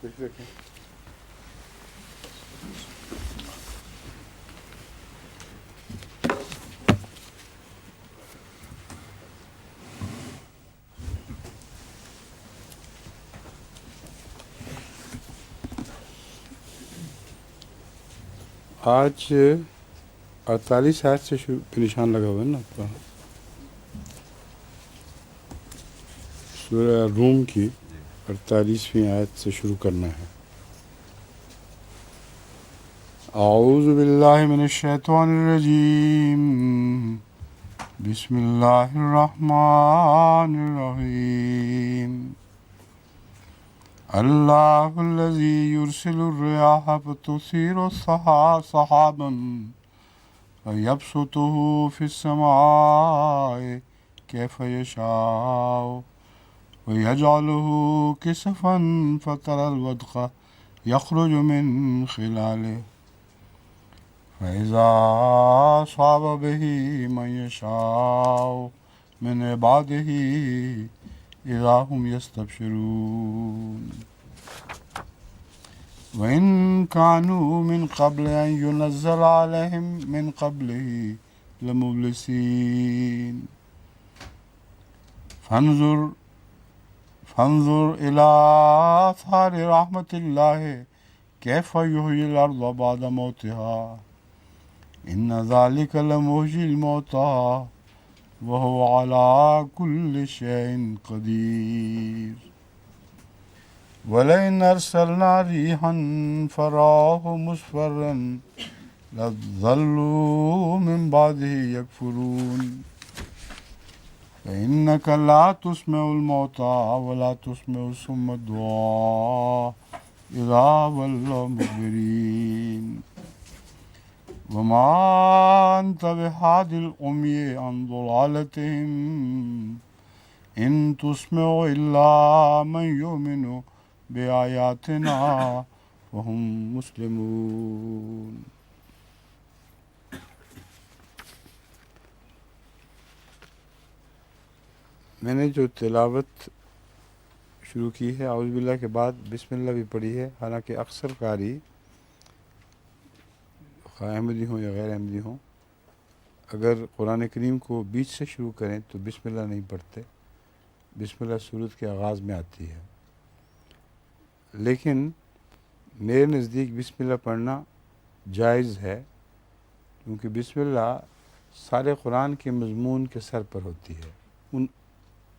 کچھ رکھیں. آج 48 آیت سے شروع پہ نشان لگا ہوا ہے نا آپ کا. سورہ روم کی 48ویں آیت سے شروع کرنا ہے. اعوذ باللہ من الشیطان الرجیم. بسم اللہ الرحمن الرحیم. اللہ الذی یرسل الرياح فتثیر سحابا فیبسطه فی السماء کیف یشاء ویجعله کسفا فتری الودق یخرج من خلاله فإذا أصاب به من يشاء من عباده إذا هم يستبشرون. وإن كانوا من قبل أن ينزل عليهم من قبله لمبلسين. فانظر إلى آثار رحمة الله كيف يحيي الأرض بعد موتها إن ذلك لمحيي الموتى وهو على كل شيء قدير. ولئن أرسلنا ريحا فراه مصفرا لظلوا من بعده يكفرون. فإنك لا تسمع الموتى ولا تسمع الصم الدعاء إذا ولوا مدبرين. وما أنت بهاد العمي عن ضلالتهم إن تسمع إلا من يؤمن بآياتنا وهم مسلمون. میں نے جو تلاوت شروع کی ہے اعوذ باللہ کے بعد بسم اللہ بھی پڑھی ہے، حالانکہ اکثر قاری خواہ احمدی ہوں یا غیر احمدی ہوں اگر قرآن کریم کو بیچ سے شروع کریں تو بسم اللہ نہیں پڑھتے. بسم اللہ سورت کے آغاز میں آتی ہے، لیکن میرے نزدیک بسم اللہ پڑھنا جائز ہے، کیونکہ بسم اللہ سارے قرآن کے مضمون کے سر پر ہوتی ہے،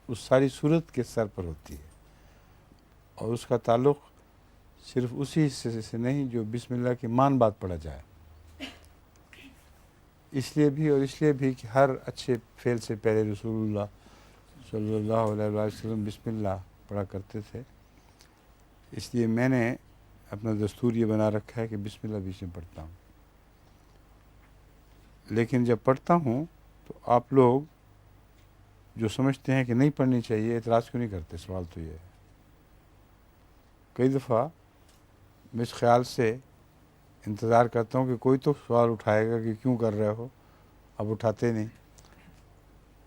اس ساری سورت کے سر پر ہوتی ہے، اور اس کا تعلق صرف اسی حصے سے نہیں جو بسم اللہ کے مان بعد پڑھا جائے. اس لیے بھی کہ ہر اچھے فعل سے پہلے رسول اللہ صلی اللہ علیہ وسلم بسم اللہ پڑھا کرتے تھے. اس لیے میں نے اپنا دستور یہ بنا رکھا ہے کہ بسم اللہ بیچ میں پڑھتا ہوں. لیکن جب پڑھتا ہوں تو آپ لوگ جو سمجھتے ہیں کہ نہیں پڑھنی چاہیے اعتراض کیوں نہیں کرتے؟ سوال تو یہ ہے. کئی دفعہ میں اس خیال سے انتظار کرتا ہوں کہ کوئی تو سوال اٹھائے گا کہ کیوں کر رہے ہو، اب اٹھاتے نہیں.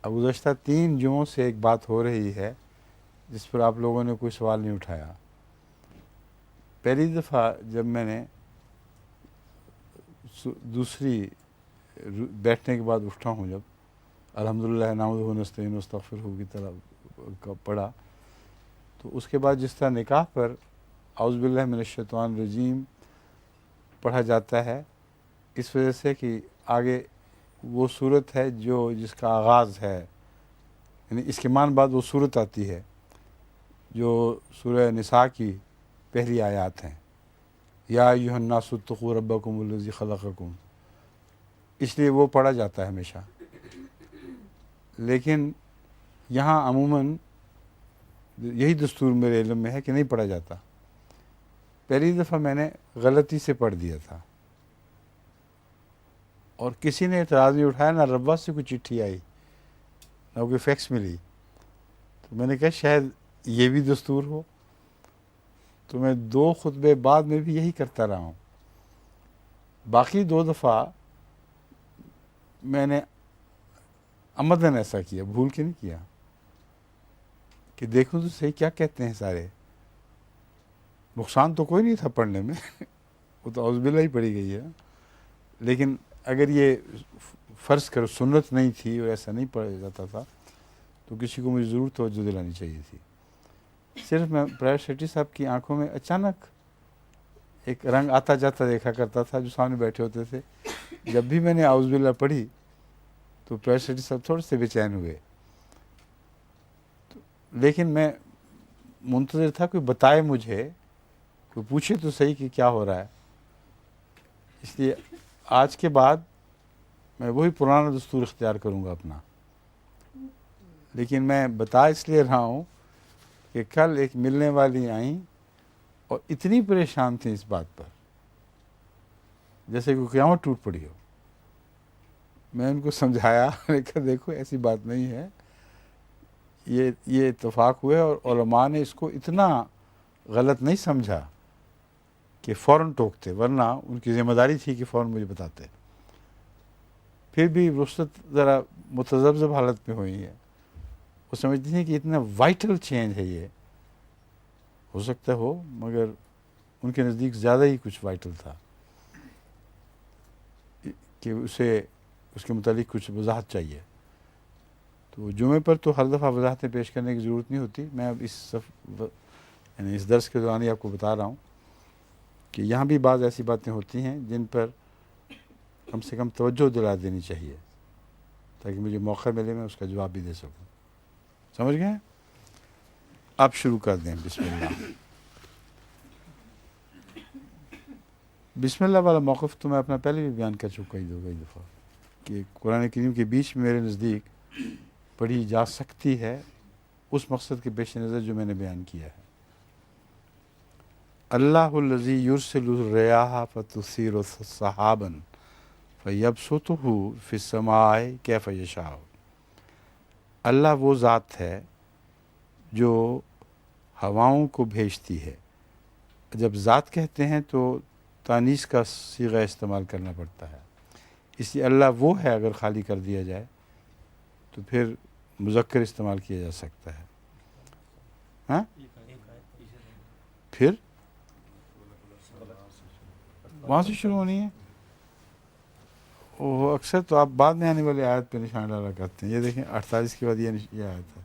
اب گزشتہ 3 جمعوں سے ایک بات ہو رہی ہے جس پر آپ لوگوں نے کوئی سوال نہیں اٹھایا. پہلی دفعہ جب میں نے دوسری بیٹھنے کے بعد اٹھا ہوں، جب الحمدللہ نحمدہ و نستعینہ ونستغفرہ کی طرح پڑھا، تو اس کے بعد جس طرح نکاح پر اعوذ باللہ من الشیطان الرجیم پڑھا جاتا ہے، اس وجہ سے کہ آگے وہ صورت ہے جس کا آغاز ہے، یعنی اس کے مان بعد وہ صورت آتی ہے جو سورہ نساء کی پہلی آیات ہیں، یا ایھا الناس اتقوا ربکم الذی خلقکم، اس لیے وہ پڑھا جاتا ہے ہمیشہ. لیکن یہاں عموماً یہی دستور میرے علم میں ہے کہ نہیں پڑھا جاتا. پہلی دفعہ میں نے غلطی سے پڑھ دیا تھا اور کسی نے اعتراض نہیں اٹھایا، نہ ربا سے کوئی چٹھی آئی نہ کوئی فیکس ملی. تو میں نے کہا شاید یہ بھی دستور ہو، تو میں 2 خطبے بعد میں بھی یہی کرتا رہا ہوں. باقی 2 دفعہ میں نے عمدن ایسا کیا، بھول کے نہیں کیا، کہ دیکھوں تو صحیح کیا کہتے ہیں سارے. نقصان تو کوئی نہیں تھا پڑھنے میں وہ تو اعوذ باللہ ہی پڑھی گئی ہے، لیکن اگر یہ فرض کرو سنت نہیں تھی اور ایسا نہیں پڑھا جاتا تھا تو کسی کو مجھے ضرور توجہ دلانی چاہیے تھی۔ صرف میں پرائیویٹ سیکرٹری صاحب کی آنکھوں میں اچانک ایک رنگ آتا جاتا دیکھا کرتا تھا جو سامنے بیٹھے ہوتے تھے۔ جب بھی میں نے اعوذ باللہ پڑھی تو پرائیویٹ سیکرٹری صاحب تھوڑے سے بے چین ہوئے، لیکن میں منتظر تھا کوئی بتائے مجھے، کوئی پوچھے تو صحیح کہ کیا ہو رہا ہے۔ اس لیے آج کے بعد میں وہی پرانا دستور اختیار کروں گا اپنا، لیکن میں بتا اس لیے رہا ہوں کہ کل ایک ملنے والی آئیں اور اتنی پریشان تھیں اس بات پر جیسے کہ قیامت ٹوٹ پڑی ہو۔ میں ان کو سمجھایا، میں نے کہا دیکھو ایسی بات نہیں ہے، یہ اتفاق ہوئے اور علماء نے اس کو اتنا غلط نہیں سمجھا کہ فوراً ٹوکتے، ورنہ ان کی ذمہ داری تھی کہ فوراً مجھے بتاتے۔ پھر بھی وسط ذرا متذبذب حالت میں ہوئی ہے، وہ سمجھتی ہیں کہ اتنا وائٹل چینج ہے، یہ ہو سکتا ہو مگر ان کے نزدیک زیادہ ہی کچھ وائٹل تھا کہ اس کے متعلق کچھ وضاحت چاہیے۔ تو جمعے پر تو ہر دفعہ وضاحتیں پیش کرنے کی ضرورت نہیں ہوتی، میں اب یعنی اس درس کے دوران ہی آپ کو بتا رہا ہوں کہ یہاں بھی بعض ایسی باتیں ہوتی ہیں جن پر کم سے کم توجہ دلا دینی چاہیے تاکہ مجھے موقع ملے میں اس کا جواب بھی دے سکوں۔ سمجھ گئے؟ اب شروع کر دیں۔ بسم اللہ۔ بسم اللہ والا موقف تو میں اپنا پہلے بھی بیان کر چکا ہی کئی دفعہ کہ قرآن کریم کے بیچ میں میرے نزدیک پڑھی جا سکتی ہے اس مقصد کے پیش نظر جو میں نے بیان کیا ہے۔ اللہ الذی یرسل الریاح فتثیر سحابا فیبسطہ فی السماء کیف یشاء۔ اللہ وہ ذات ہے جو ہواؤں کو بھیجتی ہے۔ جب ذات کہتے ہیں تو تانیث کا صیغہ استعمال کرنا پڑتا ہے، اس لیے اللہ وہ ہے، اگر خالی کر دیا جائے تو پھر مذکر استعمال کیا جا سکتا ہے۔ ہاں پھر وہاں سے شروع ہونی ہے، وہ اکثر تو آپ بعد میں آنے والی آیت پہ نشان ڈالا کرتے ہیں۔ یہ دیکھیں 48 کے بعد یہ آیت ہے،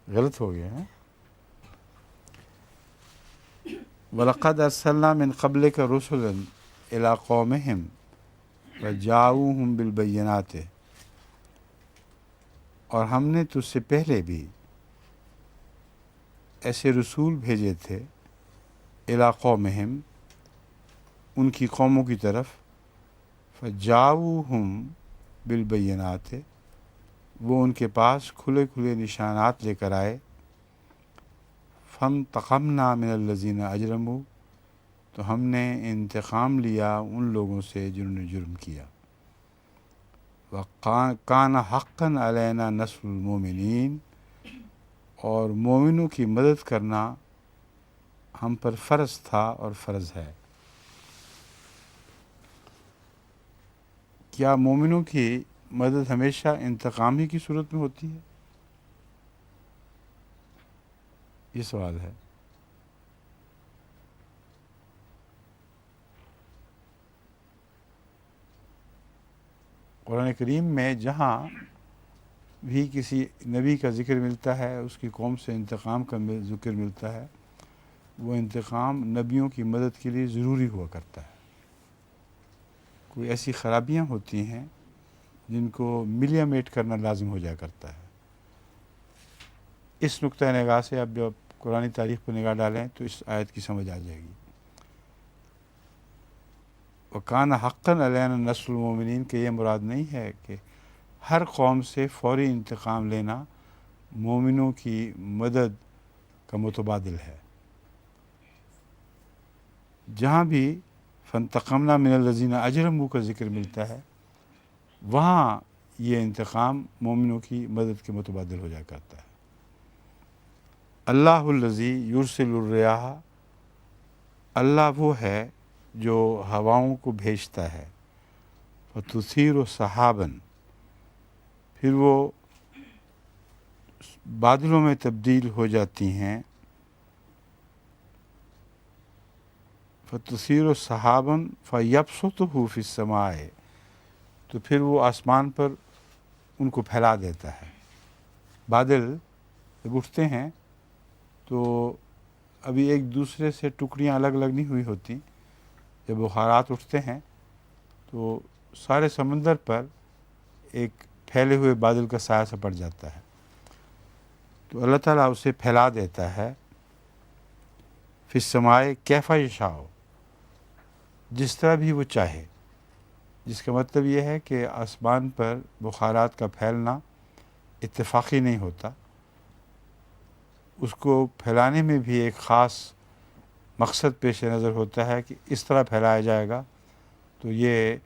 غلط ہو گیا ہے۔ وَلَقَدْ أَرْسَلْنَا مِنْ قَبْلِكَ رُسُلًا إِلَىٰ قَوْمِهِمْ فَجَاءُوهُمْ بِالْبَيِّنَاتِ، اور ہم نے تجھ سے پہلے بھی ایسے رسول بھیجے تھے، إِلَىٰ قَوْمِهِمْ ان کی قوموں کی طرف، فَجَاءُوهُمْ بِالْبَيِّنَاتِ وہ ان کے پاس کھلے کھلے نشانات لے کر آئے۔ فَانْتَقَمْنَا مِنَ الَّذِينَ أَجْرَمُوا تو ہم نے انتقام لیا ان لوگوں سے جنہوں نے جرم کیا۔ وَكَانَ حَقًّا عَلَيْنَا نَصْرُ الْمُؤْمِنِينَ اور مومنوں کی مدد کرنا ہم پر فرض تھا اور فرض ہے۔ کیا مومنوں کی مدد ہمیشہ انتقام ہی کی صورت میں ہوتی ہے؟ یہ سوال ہے۔ قرآن کریم میں جہاں بھی کسی نبی کا ذکر ملتا ہے، اس کی قوم سے انتقام کا ذکر ملتا ہے، وہ انتقام نبیوں کی مدد کے لیے ضروری ہوا کرتا ہے۔ کوئی ایسی خرابیاں ہوتی ہیں جن کو ملیمیٹ کرنا لازم ہو جایا کرتا ہے۔ اس نقطۂ نگاہ سے اب جب قرآن تاریخ پر نگاہ ڈالیں تو اس آیت کی سمجھ آ جائے گی۔ وَكَانَ حَقًّا عَلَيْنَا نَصْرُ الْمُؤْمِنِينَ کہ یہ مراد نہیں ہے کہ ہر قوم سے فوری انتقام لینا مومنوں کی مدد کا متبادل ہے۔ جہاں بھی فَانْتَقَمْنَا مِنَ الَّذِينَ أَجْرَمُوا کا ذکر ملتا ہے وہاں یہ انتقام مومنوں کی مدد کے متبادل ہو جایا کرتا ہے۔ اللہ الذی یرسل الریاح اللہ وہ ہے جو ہواؤں کو بھیجتا ہے، فتثیر سحاباً پھر وہ بادلوں میں تبدیل ہو جاتی ہیں، فتثیر صحابً فیبسطہ فی السماء، تو پھر وہ آسمان پر ان کو پھیلا دیتا ہے۔ بادل جب اٹھتے ہیں تو ابھی ایک دوسرے سے ٹکڑیاں الگ الگ نہیں ہوئی ہوتی، جب بخارات اٹھتے ہیں تو سارے سمندر پر ایک پھیلے ہوئے بادل کا سایہ سا پڑ جاتا ہے، تو اللہ تعالیٰ اسے پھیلا دیتا ہے فی السماء کیف یشاء، جس طرح بھی وہ چاہے، جس کا مطلب یہ ہے کہ آسمان پر بخارات کا پھیلنا اتفاقی نہیں ہوتا، اس کو پھیلانے میں بھی ایک خاص مقصد پیش نظر ہوتا ہے کہ اس طرح پھیلایا جائے گا تو یہ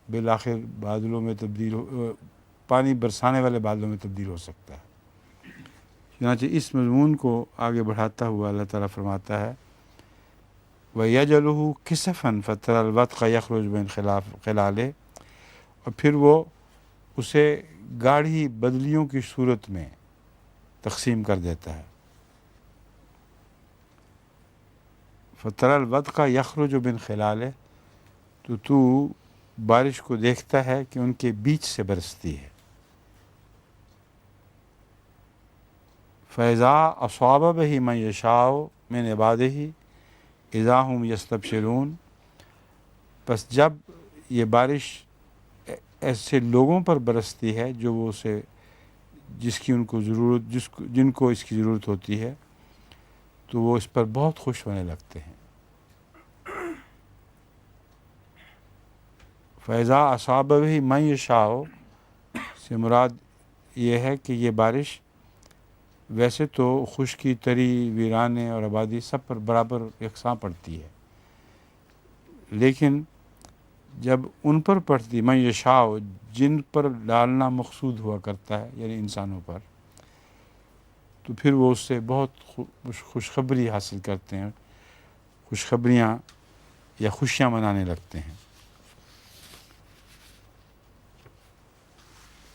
بالآخر بادلوں میں تبدیل پانی برسانے والے بادلوں میں تبدیل ہو سکتا ہے۔ چنانچہ اس مضمون کو آگے بڑھاتا ہوا اللہ تعالیٰ فرماتا ہے وَيَجْعَلُهُ كِسَفًا فَتَرَى الْوَدْقَ يَخْرُجُ مِنْ خِلَالِهِ، اور پھر وہ اسے گاڑھی بدلیوں کی صورت میں تقسیم کر دیتا ہے۔ فَتَرَى الْوَدْقَ يَخْرُجُ مِنْ خِلَالِهِ، تو بارش کو دیکھتا ہے کہ ان کے بیچ سے برستی ہے۔ فَإِذَا أَصَابَ بِهِ مَن يَشَاءُ مِنْ عِبَادِهِ إِذَا هُمْ يَسْتَبْشِرُونَ، پس جب یہ بارش ایسے لوگوں پر برستی ہے جو وہ اسے جس کی ان کو ضرورت جن کو اس کی ضرورت ہوتی ہے، تو وہ اس پر بہت خوش ہونے لگتے ہیں۔ فَإِذَا أَصَابَ بِهِ مَن يَشَاءُ سے مراد یہ ہے کہ یہ بارش ویسے تو خشکی، تری، ویرانے اور آبادی سب پر برابر یکساں پڑتی ہے، لیکن جب ان پر پڑتی من یشاء، جن پر ڈالنا مقصود ہوا کرتا ہے یعنی انسانوں پر، تو پھر وہ اس سے بہت خوشخبری حاصل کرتے ہیں، خوشخبریاں یا خوشیاں منانے لگتے ہیں۔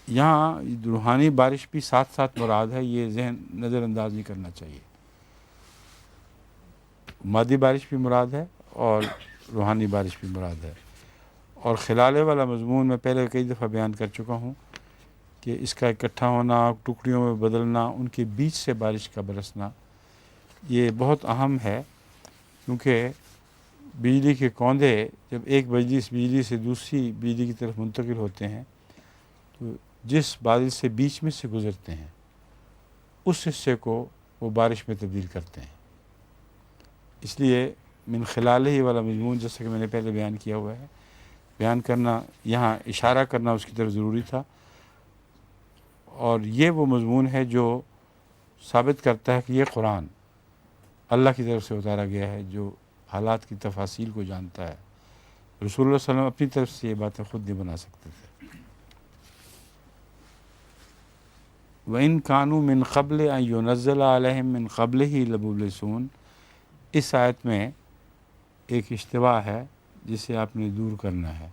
یہاں روحانی بارش بھی ساتھ ساتھ مراد ہے، یہ ذہن نظر انداز نہیں کرنا چاہیے۔ مادی بارش بھی مراد ہے اور روحانی بارش بھی مراد ہے، اور خلالے والا مضمون میں پہلے کئی دفعہ بیان کر چکا ہوں کہ اس کا اکٹھا ہونا، ٹکڑیوں میں بدلنا، ان کے بیچ سے بارش کا برسنا، یہ بہت اہم ہے، کیونکہ بجلی کے کوندے جب ایک بجلی سے دوسری بجلی کی طرف منتقل ہوتے ہیں تو جس بادل سے بیچ میں سے گزرتے ہیں اس حصے کو وہ بارش میں تبدیل کرتے ہیں۔ اس لیے من خلالہ والا مضمون جیسا کہ میں نے پہلے بیان کیا ہوا ہے، بیان کرنا، یہاں اشارہ کرنا اس کی طرف ضروری تھا، اور یہ وہ مضمون ہے جو ثابت کرتا ہے کہ یہ قرآن اللہ کی طرف سے اتارا گیا ہے، جو حالات کی تفاصیل کو جانتا ہے۔ رسول اللہ صلی اللہ علیہ وسلم اپنی طرف سے یہ باتیں خود نہیں بنا سکتے تھے۔ وَإِن كَانُوا مِن قَبْلِ أَن يُنَزَّلَ عَلَيْهِم مِّن قَبْلِهِ لَمُبْلِسُونَ، اس آیت میں ایک اشتباہ ہے جسے آپ نے دور کرنا ہے۔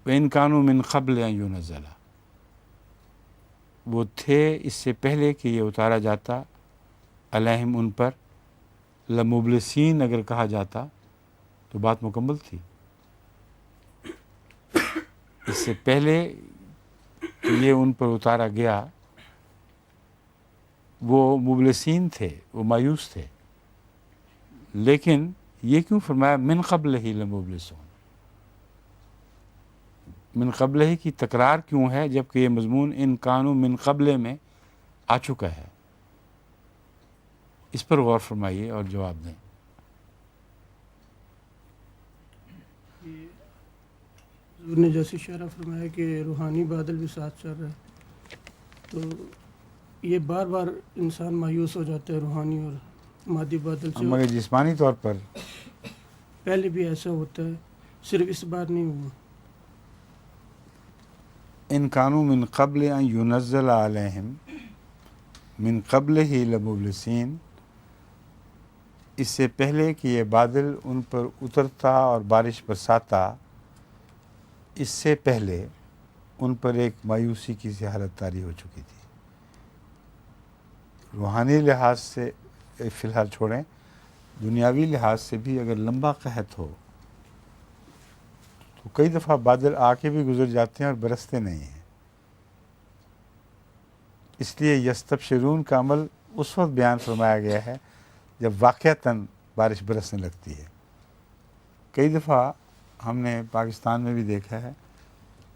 وَإِن كَانُوا مِن قَبْلِ أَن يُنَزَّلَ، وہ تھے اس سے پہلے کہ یہ اتارا جاتا، علیہم ان پر، لمبلسین اگر کہا جاتا تو بات مکمل تھی۔ اس سے پہلے کہ یہ ان پر اتارا گیا وہ مبلسین تھے، وہ مایوس تھے، لیکن یہ کیوں فرمایا من قبل ہی لمبلسون؟ من قبل ہی کی تکرار کیوں ہے جبکہ یہ مضمون ان کانوا من قبل میں آ چکا ہے؟ اس پر غور فرمائیے اور جواب دیں۔ حضور نے جیسے اشارہ فرمایا کہ روحانی بادل بھی ساتھ چل رہا ہے، تو یہ بار بار انسان مایوس ہو جاتا ہے روحانی اور مادی بادل سے۔ مگر جسمانی طور پر پہلے بھی ایسا ہوتا ہے، صرف اس بار نہیں ہوا۔ ان کانوا من قبل ان ينزل علیہم من قبل ہی لمبلسین، اس سے پہلے کہ یہ بادل ان پر اترتا اور بارش برساتا، اس سے پہلے ان پر ایک مایوسی کی سی حالت طاری ہو چکی تھی۔ روحانی لحاظ سے فی الحال چھوڑیں، دنیاوی لحاظ سے بھی اگر لمبا قحط ہو تو کئی دفعہ بادل آ کے بھی گزر جاتے ہیں اور برستے نہیں ہیں. اس لیے یستبشرون کا عمل اس وقت بیان فرمایا گیا ہے جب واقعتاً بارش برسنے لگتی ہے. کئی دفعہ ہم نے پاکستان میں بھی دیکھا ہے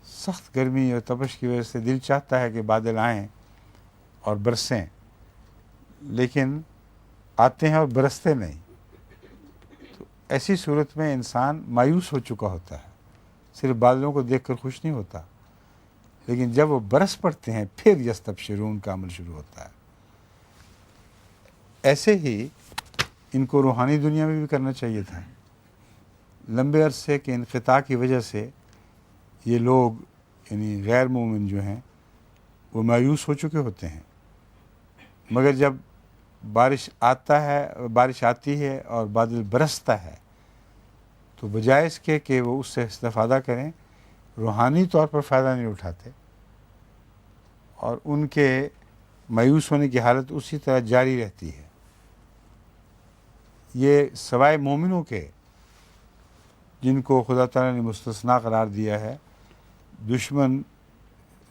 سخت گرمی اور تپش کی وجہ سے دل چاہتا ہے کہ بادل آئیں اور برسیں، لیکن آتے ہیں اور برستے نہیں. تو ایسی صورت میں انسان مایوس ہو چکا ہوتا ہے، صرف بادلوں کو دیکھ کر خوش نہیں ہوتا، لیکن جب وہ برس پڑتے ہیں پھر یستبشرون کا عمل شروع ہوتا ہے. ایسے ہی ان کو روحانی دنیا میں بھی کرنا چاہیے تھا. لمبے عرصے کے انقطاع کی وجہ سے یہ لوگ یعنی غیر مومن جو ہیں وہ مایوس ہو چکے ہوتے ہیں، مگر جب بارش آتی ہے اور بادل برستا ہے تو بجائے اس کے کہ وہ اس سے استفادہ کریں، روحانی طور پر فائدہ نہیں اٹھاتے اور ان کے مایوس ہونے کی حالت اسی طرح جاری رہتی ہے. یہ سوائے مومنوں کے جن کو خدا تعالیٰ نے مستثنا قرار دیا ہے، دشمن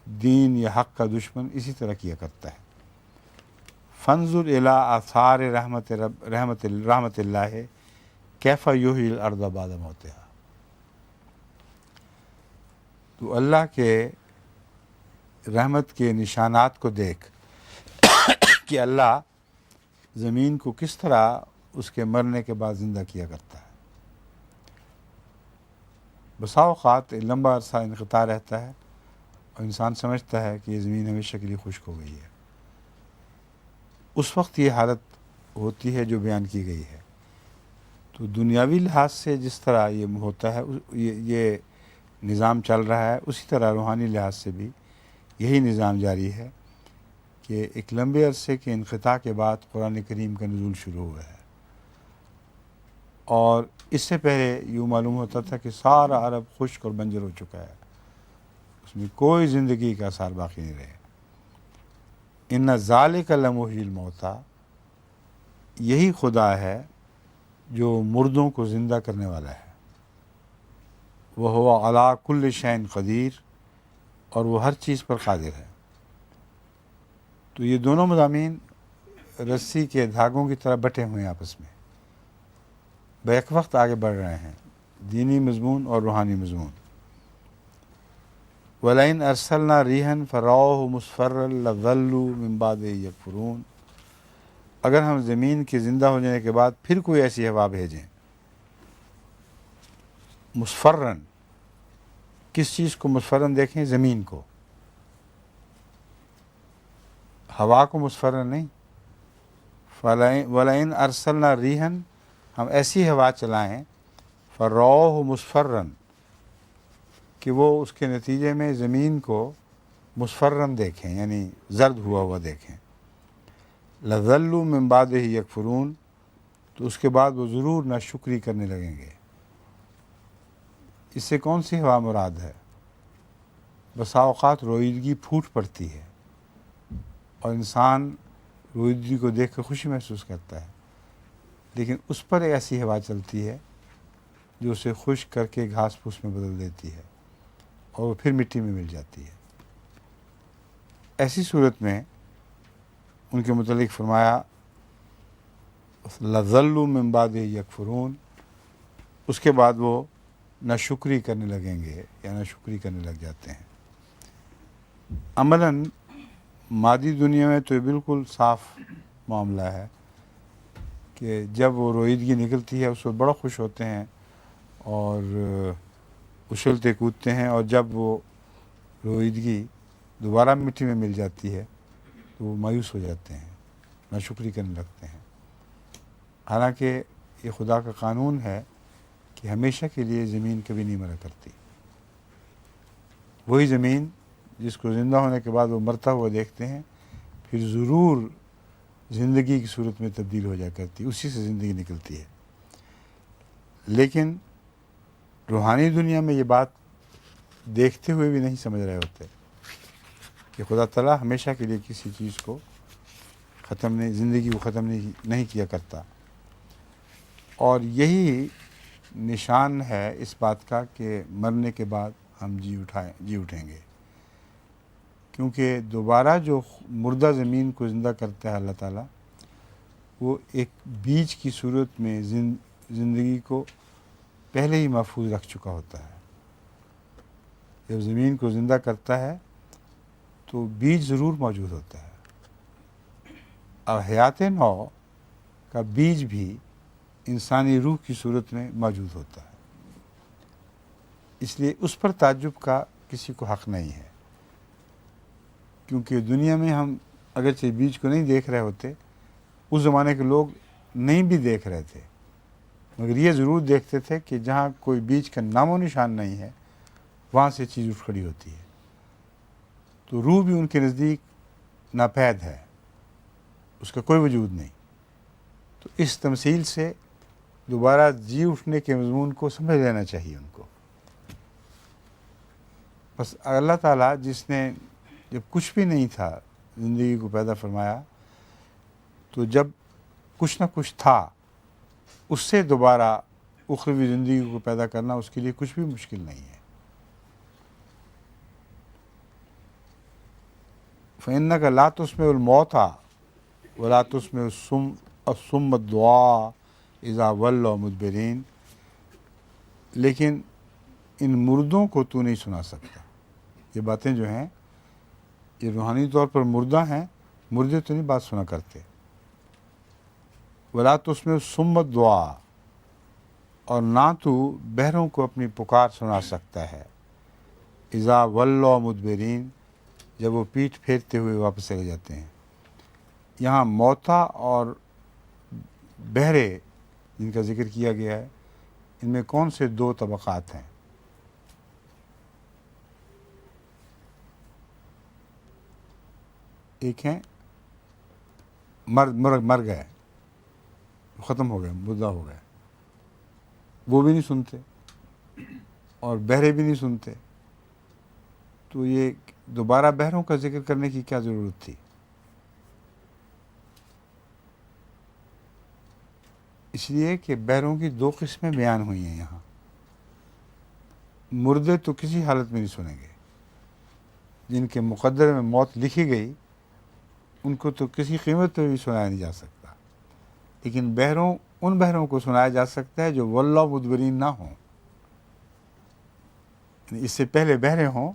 دین یا حق کا دشمن اسی طرح کیا کرتا ہے. فانظر الی آثار رحمت اللہ کیف یحیی الارض بعد موتہا. تو اللہ کے رحمت کے نشانات کو دیکھ کہ اللہ زمین کو کس طرح اس کے مرنے کے بعد زندہ کیا کرتا ہے. بسا اوقات لمبا عرصہ انقطاع رہتا ہے اور انسان سمجھتا ہے کہ یہ زمین ہمیشہ کے لیے خشک ہو گئی ہے. اس وقت یہ حالت ہوتی ہے جو بیان کی گئی ہے. تو دنیاوی لحاظ سے جس طرح یہ ہوتا ہے، یہ نظام چل رہا ہے، اسی طرح روحانی لحاظ سے بھی یہی نظام جاری ہے کہ ایک لمبے عرصے کے انقطاع کے بعد قرآن کریم کا نزول شروع ہوا ہے. اور اس سے پہلے یوں معلوم ہوتا تھا کہ سارا عرب خشک اور بنجر ہو چکا ہے، اس میں کوئی زندگی کا اثار باقی نہیں رہے. ان ذالک لمحیی الموتیٰ، یہی خدا ہے جو مردوں کو زندہ کرنے والا ہے. وہو علی کل شیء قدیر، اور وہ ہر چیز پر قادر ہے. تو یہ دونوں مضامین رسی کے دھاگوں کی طرح بٹے ہوئے ہیں، آپس میں بیک وقت آگے بڑھ رہے ہیں، دینی مضمون اور روحانی مضمون. وَلَئِنْ أَرْسَلْنَا رِيحًا فَرَأَوْهُ مُصْفَرًّا لَظَلُّوا مِنْ بَعْدِهِ يَكْفُرُونَ. اگر ہم زمین کے زندہ ہو جانے کے بعد پھر کوئی ایسی ہوا بھیجیں، مصفرن، کس چیز کو مصفرن دیکھیں؟ زمین کو، ہوا کو مصفرن نہیں. وَلَئِنْ أَرْسَلْنَا رِيحًا، ہم ایسی ہوا چلائیں، فَرَأَوْهُ مُصْفَرًّا، کہ وہ اس کے نتیجے میں زمین کو مصفرن دیکھیں، یعنی زرد ہوا دیکھیں. لَظَلُّوا مِنْ بَعْدِهِ يَكْفُرُونَ، تو اس کے بعد وہ ضرور ناشکری کرنے لگیں گے. اس سے کون سی ہوا مراد ہے؟ بسا اوقات رویدگی پھوٹ پڑتی ہے اور انسان رویدگی کو دیکھ کر خوشی محسوس کرتا ہے، لیکن اس پر ایسی ہوا چلتی ہے جو اسے خشک کر کے گھاس پھوس میں بدل دیتی ہے اور وہ پھر مٹی میں مل جاتی ہے. ایسی صورت میں ان کے متعلق فرمایا لَظَلُّوا مِنْ بَعْدِهِ يَكْفُرُونَ، اس کے بعد وہ ناشکری کرنے لگیں گے یا ناشکری کرنے لگ جاتے ہیں. عملاً مادی دنیا میں تو یہ بالکل صاف معاملہ ہے کہ جب وہ رویدگی نکلتی ہے اس وقت بڑا خوش ہوتے ہیں اور اچھلتے کودتے ہیں، اور جب وہ رویدگی دوبارہ مٹی میں مل جاتی ہے تو وہ مایوس ہو جاتے ہیں، ناشکری کرنے لگتے ہیں. حالانکہ یہ خدا کا قانون ہے کہ ہمیشہ کے لیے زمین کبھی نہیں مرا کرتی. وہی زمین جس کو زندہ ہونے کے بعد وہ مرتا ہوا دیکھتے ہیں، پھر ضرور زندگی کی صورت میں تبدیل ہو جا کرتی، اسی سے زندگی نکلتی ہے. لیکن روحانی دنیا میں یہ بات دیکھتے ہوئے بھی نہیں سمجھ رہے ہوتے کہ خدا تعالیٰ ہمیشہ کے لیے کسی چیز کو زندگی کو ختم نہیں کیا کرتا. اور یہی نشان ہے اس بات کا کہ مرنے کے بعد ہم جی اٹھیں گے، کیونکہ دوبارہ جو مردہ زمین کو زندہ کرتا ہے اللہ تعالیٰ، وہ ایک بیج کی صورت میں زندگی کو پہلے ہی محفوظ رکھ چکا ہوتا ہے۔ جب زمین کو زندہ کرتا ہے تو بیج ضرور موجود ہوتا ہے، اور حیات نو کا بیج بھی انسانی روح کی صورت میں موجود ہوتا ہے۔ اس لیے اس پر تعجب کا کسی کو حق نہیں ہے، کیونکہ دنیا میں ہم اگرچہ بیج کو نہیں دیکھ رہے ہوتے، اس زمانے کے لوگ نہیں بھی دیکھ رہے تھے، مگر یہ ضرور دیکھتے تھے کہ جہاں کوئی بیج کا نام و نشان نہیں ہے وہاں سے چیز اٹھ کھڑی ہوتی ہے۔ تو روح بھی ان کے نزدیک ناپید ہے، اس کا کوئی وجود نہیں۔ تو اس تمثیل سے دوبارہ جی اٹھنے کے مضمون کو سمجھ لینا چاہیے ان کو۔ بس اللہ تعالیٰ جس نے جب کچھ بھی نہیں تھا زندگی کو پیدا فرمایا، تو جب کچھ نہ کچھ تھا اس سے دوبارہ اخروی زندگی کو پیدا کرنا اس کے لیے کچھ بھی مشکل نہیں ہے۔ فَإِنَّكَ لَا تُسْمِعُ الْمَوْتَى وَلَا تُسْمِعُ الصُّمَّ الدُّعَاءَ إِذَا وَلَّوْا مُدْبِرِينَ، لیکن ان مردوں کو تو نہیں سنا سکتا۔ یہ باتیں جو ہیں یہ روحانی طور پر مردہ ہیں، مردے تو نہیں بات سنا کرتے۔ وَلَا تُسْمِعُ الصُّمَّ الدُّعَاءَ، اور نہ تو بہروں کو اپنی پکار سنا سکتا ہے، اذا ولوا مدبرین، جب وہ پیٹھ پھیرتے ہوئے واپس چلے جاتے ہیں۔ یہاں موتا اور بہرے جن کا ذکر کیا گیا ہے، ان میں کون سے دو طبقات ہیں؟ ایک ہیں مر گئے، ختم ہو گئے، مردہ ہو گئے، وہ بھی نہیں سنتے اور بہرے بھی نہیں سنتے۔ تو یہ دوبارہ بہروں کا ذکر کرنے کی کیا ضرورت تھی؟ اس لیے کہ بہروں کی دو قسمیں بیان ہوئی ہیں یہاں۔ مردے تو کسی حالت میں نہیں سنیں گے، جن کے مقدر میں موت لکھی گئی ان کو تو کسی قیمت پہ بھی سنایا نہیں جا سکتا، لیکن ان بہروں کو سنایا جا سکتا ہے جو واللہ مدبرین نہ ہوں، یعنی اس سے پہلے بہرے ہوں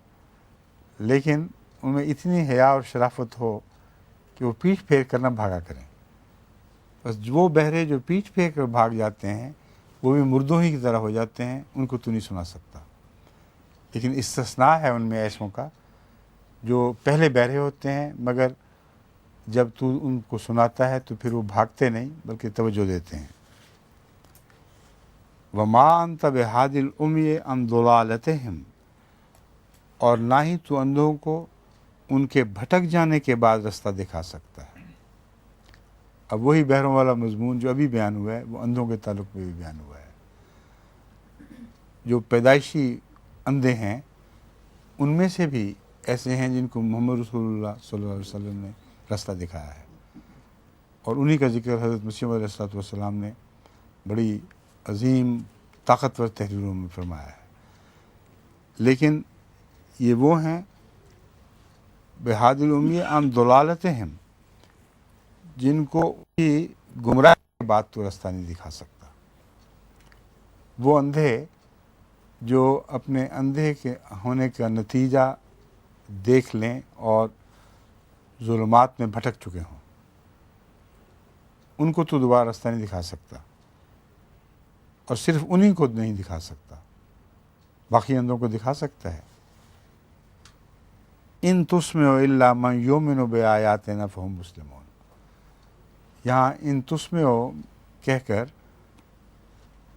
لیکن ان میں اتنی حیا اور شرافت ہو کہ وہ پیٹھ پھیر کر نہ بھاگا کریں۔ بس وہ بہرے جو پیٹھ پھیر کر بھاگ جاتے ہیں وہ بھی مردوں ہی کی طرح ہو جاتے ہیں، ان کو تو نہیں سنا سکتا۔ لیکن استثناء ہے ان میں ایسوں کا جو پہلے بہرے ہوتے ہیں، مگر جب تو ان کو سناتا ہے تو پھر وہ بھاگتے نہیں بلکہ توجہ دیتے ہیں۔ وَمَا أَنْتَ بِهَادِ الْأُمِّيِ عَنْ ضَلَالَتِهِمْ، اور نہ ہی تو اندھوں کو ان کے بھٹک جانے کے بعد رستہ دکھا سکتا ہے۔ اب وہی بہروں والا مضمون جو ابھی بیان ہوا ہے وہ اندھوں کے تعلق میں بھی بیان ہوا ہے۔ جو پیدائشی اندھے ہیں ان میں سے بھی ایسے ہیں جن کو محمد رسول اللہ صلی اللہ علیہ وسلم نے راستہ دکھایا ہے، اور انہی کا ذکر حضرت مسیح علیہ الصلوۃ والسلام نے بڑی عظیم طاقتور تحریروں میں فرمایا ہے۔ لیکن یہ وہ ہیں بہاد الامی عن ضلالتہم، جن کو گمراہ کی بات تو راستہ نہیں دکھا سکتا۔ وہ اندھے جو اپنے اندھے کے ہونے کا نتیجہ دیکھ لیں اور ظلمات میں بھٹک چکے ہوں، ان کو تو دوبارہ راستہ نہیں دکھا سکتا، اور صرف انہی کو نہیں دکھا سکتا، باقی اندھوں کو دکھا سکتا ہے۔ ان تسمع الا من یؤمن بآیاتنا فہم مسلمون، یہاں ان تسمع کہہ کر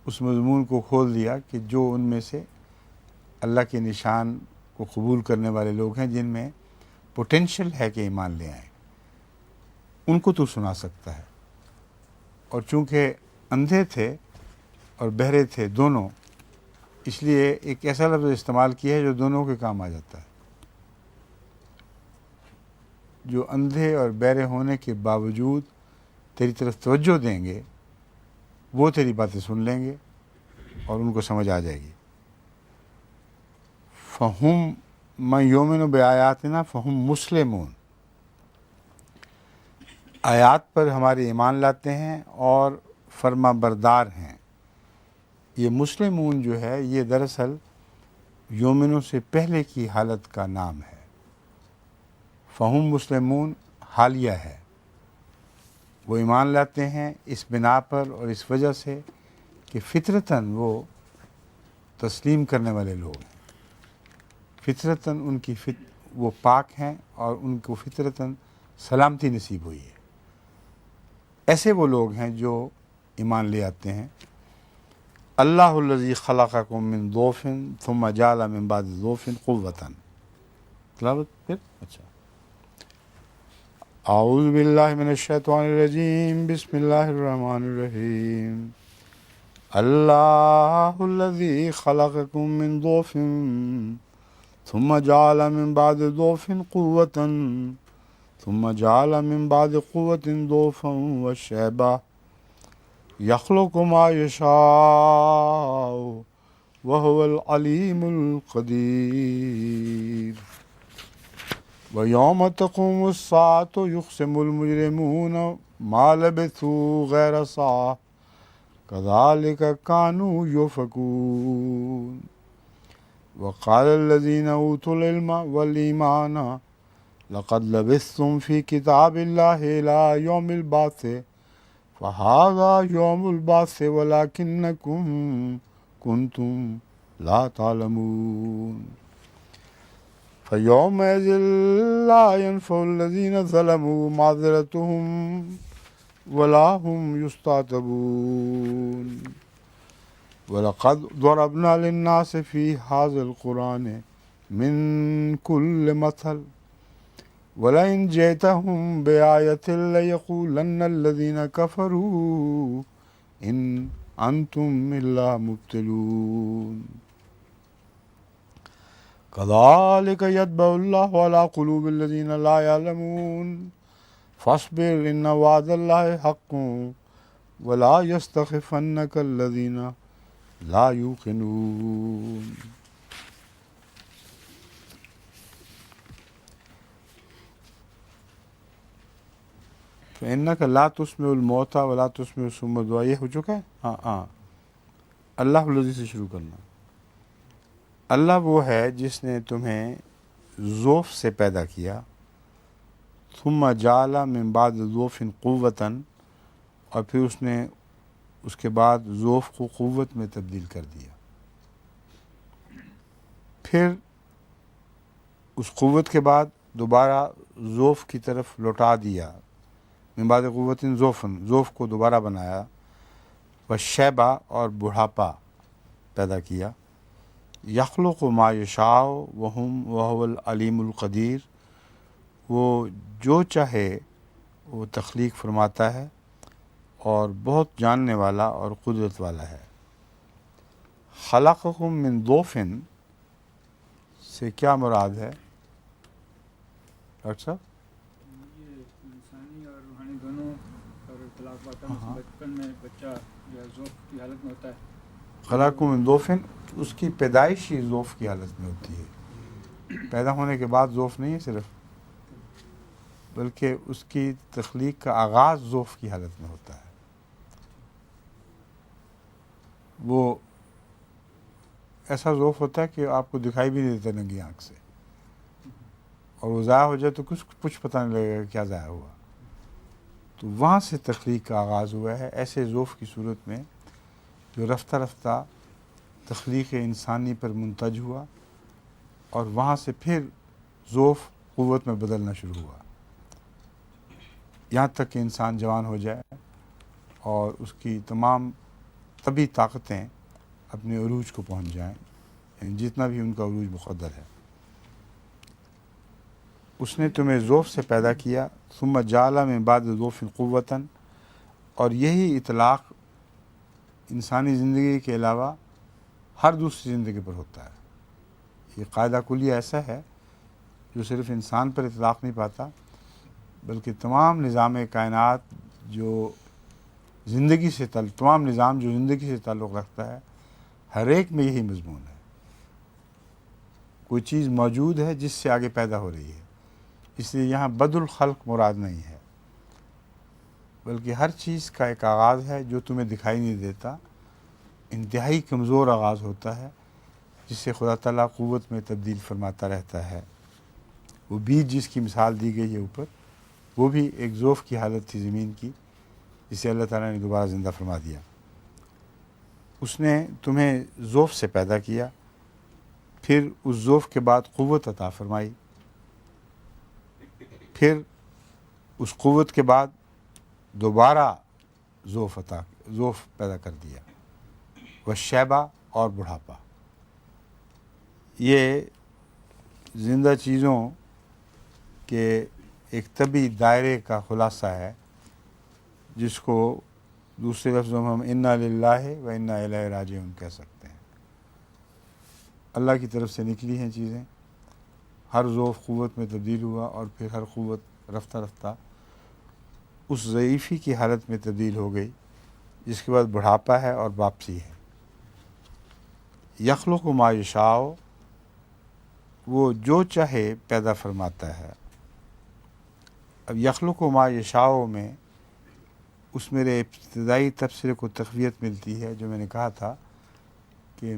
اس مضمون کو کھول دیا کہ جو ان میں سے اللہ کے نشان کو قبول کرنے والے لوگ ہیں، جن میں پوٹینشل ہے کہ ایمان لے آئیں، ان کو تو سنا سکتا ہے۔ اور چونکہ اندھے تھے اور بہرے تھے دونوں، اس لیے ایک ایسا لفظ استعمال کیا ہے جو دونوں کے کام آ جاتا ہے۔ جو اندھے اور بہرے ہونے کے باوجود تیری طرف توجہ دیں گے وہ تیری باتیں سن لیں گے اور ان کو سمجھ آ جائے گی. فہم من یؤمن بآیاتنا فہم مسلمون، آیات پر ہمارے ایمان لاتے ہیں اور فرما بردار ہیں. یہ مسلمون جو ہے یہ دراصل یومنوں سے پہلے کی حالت کا نام ہے. فہم مسلمون حالیہ ہے، وہ ایمان لاتے ہیں اس بنا پر اور اس وجہ سے کہ فطرتاً وہ تسلیم کرنے والے لوگ ہیں. فطرتاً ان کی وہ پاک ہیں اور ان کو فطرتاً سلامتی نصیب ہوئی ہے. ایسے وہ لوگ ہیں جو ایمان لے آتے ہیں. اللہ الذی خلقکم من ضعف ثم جعل من بعد ضعف قوة. تلاوت پھر اچھا. اعوذ باللہ من الشیطان الرجیم، بسم اللہ الرحمن الرحیم. اللہ الذی خلقکم من ضعف ثم جعل من بعد ضعف قوة ثم جعل من بعد قوة ضعفا وشیبا یخلق ما یشاء وهو العلیم القدیر. وَيَوْمَ تَقُومُ السَّاعَةُ يُقْسِمُ الْمُجْرِمُونَ مَا لَبِثُوا غَيْرَ سَاعَةٍ كَذَلِكَ كَانُوا يُؤْفَكُونَ. وَقَالَ الَّذِينَ أُوتُوا الْعِلْمَ وَالْإِيمَانَ لَقَدْ لَبِثْتُمْ فِي كِتَابِ اللَّهِ إِلَى يَوْمِ الْبَعْثِ فَهَذَا يَوْمُ الْبَعْثِ وَلَكِنَّكُمْ كُنْتُمْ لَا تَعْلَمُونَ. فَيَوْمَئِذٍ لَا يَنْفَعُ الَّذِينَ ظَلَمُوا مَعْذِرَتُهُمْ وَلَا هُمْ يُسْتَعْتَبُونَ. وَلَقَدْ ضَرَبْنَا لِلنَّاسِ فِي هَذَا الْقُرْآنِ مِنْ كُلِّ مَثَلٍ وَلَئِنْ جِئْتَهُمْ بِآيَةٍ لَيَقُولَنَّ الَّذِينَ كَفَرُوا إِنْ أَنْتُمْ إِلَّا مُبْطِلُونَ. كَذَلِكَ يَطْبَعُ اللَّهُ عَلَى قُلُوبِ الَّذِينَ لَا يَعْلَمُونَ. فاصبر إن وعد الله حق ولا يستخفنك الذين لا يوقنون. فإنك لا تسمع الموتى ولا تسمع الصم الدعاء. یہ ہو چکا ہے. ہاں اللہ الذی سے شروع کرنا. اللہ وہ ہے جس نے تمہیں ضعف سے پیدا کیا، ثم جعل من بعد ضعف قوة، اور پھر اس نے اس کے بعد ضعف کو قوت میں تبدیل کر دیا. پھر اس قوت کے بعد دوبارہ ضعف کی طرف لوٹا دیا. من بعد قوت ضعف کو دوبارہ بنایا. وشیبہ اور بڑھاپا پیدا کیا. یخلق ما یشاء وهو العلیم القدیر. وہ جو چاہے وہ تخلیق فرماتا ہے اور بہت جاننے والا اور قدرت والا ہے. خلقکم من ضعف سے کیا مراد ہے ڈاکٹر صاحب؟ یہ انسانی اور روحانی دونوں اور اختلاف ہوتا ہے. بچپن میں بچہ جو ہے ضعف کی حالت میں ہوتا ہے. خلقکم من ضعف اس کی پیدائش ہی ضعف کی حالت میں ہوتی ہے. پیدا ہونے کے بعد ضعف نہیں ہے صرف، بلکہ اس کی تخلیق کا آغاز ضعف کی حالت میں ہوتا ہے. وہ ایسا ضعف ہوتا ہے کہ آپ کو دکھائی بھی نہیں دیتا ننگی آنکھ سے، اور وہ ضائع ہو جائے تو کچھ پتہ نہیں لگے گا کیا ضائع ہوا. تو وہاں سے تخلیق کا آغاز ہوا ہے. ایسے ضعف کی صورت میں جو رفتہ رفتہ تخلیق انسانی پر منتج ہوا، اور وہاں سے پھر ضعف قوت میں بدلنا شروع ہوا، یہاں تک کہ انسان جوان ہو جائے اور اس کی تمام طبی طاقتیں اپنے عروج کو پہنچ جائیں، یعنی جتنا بھی ان کا عروج مقدر ہے. اس نے تمہیں ضعف سے پیدا کیا. ثم جعل من بعد ضعف قوة، اور یہی اطلاق انسانی زندگی کے علاوہ ہر دوسری زندگی پر ہوتا ہے. یہ قاعدہ کلیہ ایسا ہے جو صرف انسان پر اطلاق نہیں پاتا، بلکہ تمام نظام کائنات جو زندگی سے تمام نظام جو زندگی سے تعلق رکھتا ہے ہر ایک میں یہی مضمون ہے. کوئی چیز موجود ہے جس سے آگے پیدا ہو رہی ہے، اس لیے یہاں بد الخلق مراد نہیں ہے، بلکہ ہر چیز کا ایک آغاز ہے جو تمہیں دکھائی نہیں دیتا، انتہائی کمزور آغاز ہوتا ہے جس سے خدا تعالیٰ قوت میں تبدیل فرماتا رہتا ہے. وہ بیج جس کی مثال دی گئی ہے اوپر، وہ بھی ایک ذوف کی حالت تھی زمین کی، جسے اللہ تعالیٰ نے دوبارہ زندہ فرما دیا. اس نے تمہیں ذوف سے پیدا کیا، پھر اس ذوف کے بعد قوت عطا فرمائی، پھر اس قوت کے بعد دوبارہ ذوف پیدا کر دیا، وہ شیبہ اور بڑھاپا. یہ زندہ چیزوں کے ایک طبی دائرے کا خلاصہ ہے، جس کو دوسرے لفظوں میں ہم انا للہ و انا الیہ راجعون کہہ سکتے ہیں. اللہ کی طرف سے نکلی ہیں چیزیں، ہر ذوف قوت میں تبدیل ہوا، اور پھر ہر قوت رفتہ رفتہ اس ضعیفی کی حالت میں تبدیل ہو گئی، جس کے بعد بڑھاپا ہے اور واپسی ہے. یخلق ما یشاء، وہ جو چاہے پیدا فرماتا ہے. اب یخلق ما یشاء میں اس میرے ابتدائی تبصرے کو تقویت ملتی ہے، جو میں نے کہا تھا کہ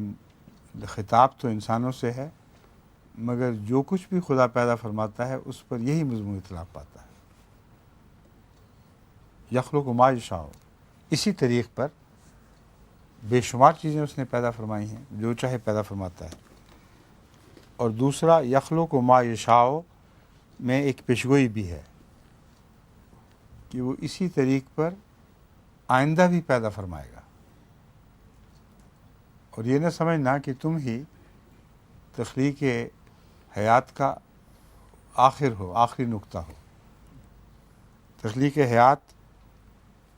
خطاب تو انسانوں سے ہے، مگر جو کچھ بھی خدا پیدا فرماتا ہے اس پر یہی مضمون اطلاق پاتا ہے. یخلق ما یشاء، اسی طریق پر بے شمار چیزیں اس نے پیدا فرمائی ہیں، جو چاہے پیدا فرماتا ہے. اور دوسرا یخلق ما یشاء میں ایک پیشگوئی بھی ہے کہ وہ اسی طریق پر آئندہ بھی پیدا فرمائے گا. اور یہ نہ سمجھنا کہ تم ہی تخلیق حیات کا آخر ہو، آخری نقطہ ہو. تخلیق حیات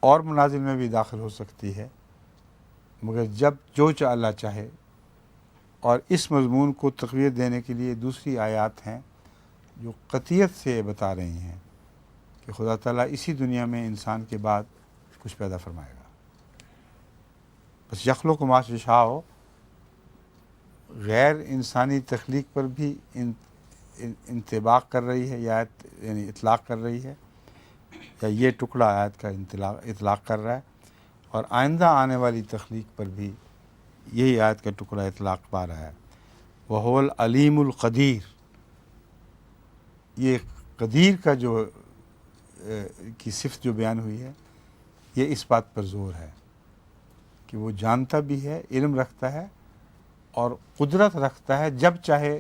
اور منازل میں بھی داخل ہو سکتی ہے، مگر جب جو اللہ چاہے. اور اس مضمون کو تقویت دینے کے لیے دوسری آیات ہیں جو قطعیت سے بتا رہی ہیں کہ خدا تعالیٰ اسی دنیا میں انسان کے بعد کچھ پیدا فرمائے گا. بس یخلق ما یشاء غیر انسانی تخلیق پر بھی انطباق کر رہی ہے، یا یعنی اطلاق کر رہی ہے، یا یہ ٹکڑا آیت کا اطلاق کر رہا ہے. اور آئندہ آنے والی تخلیق پر بھی یہی آیت کا ٹکڑا اطلاق پا رہا ہے. وَهُوَ الْعَلِيمُ الْقَدِيرُ، یہ قدیر کا جو کی صفت جو بیان ہوئی ہے، یہ اس بات پر زور ہے کہ وہ جانتا بھی ہے، علم رکھتا ہے، اور قدرت رکھتا ہے جب چاہے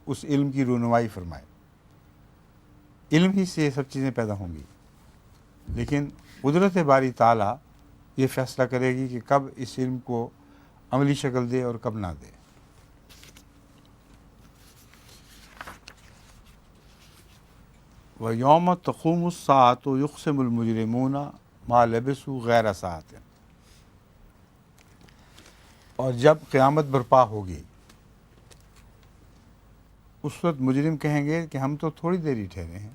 اس علم کی رونمائی فرمائے. علم ہی سے یہ سب چیزیں پیدا ہوں گی، لیکن قدرت باری تعالیٰ یہ فیصلہ کرے گی کہ کب اس علم کو عملی شکل دے اور کب نہ دے. وَيَوْمَ تَقُومُ السَّاعَةُ يُقْسِمُ الْمُجْرِمُونَ مَا لَبِثُوا غَيْرَ سَاعَةٍ، اور جب قیامت برپا ہوگی اس وقت مجرم کہیں گے کہ ہم تو تھوڑی دیر ہی ٹھہرے ہیں.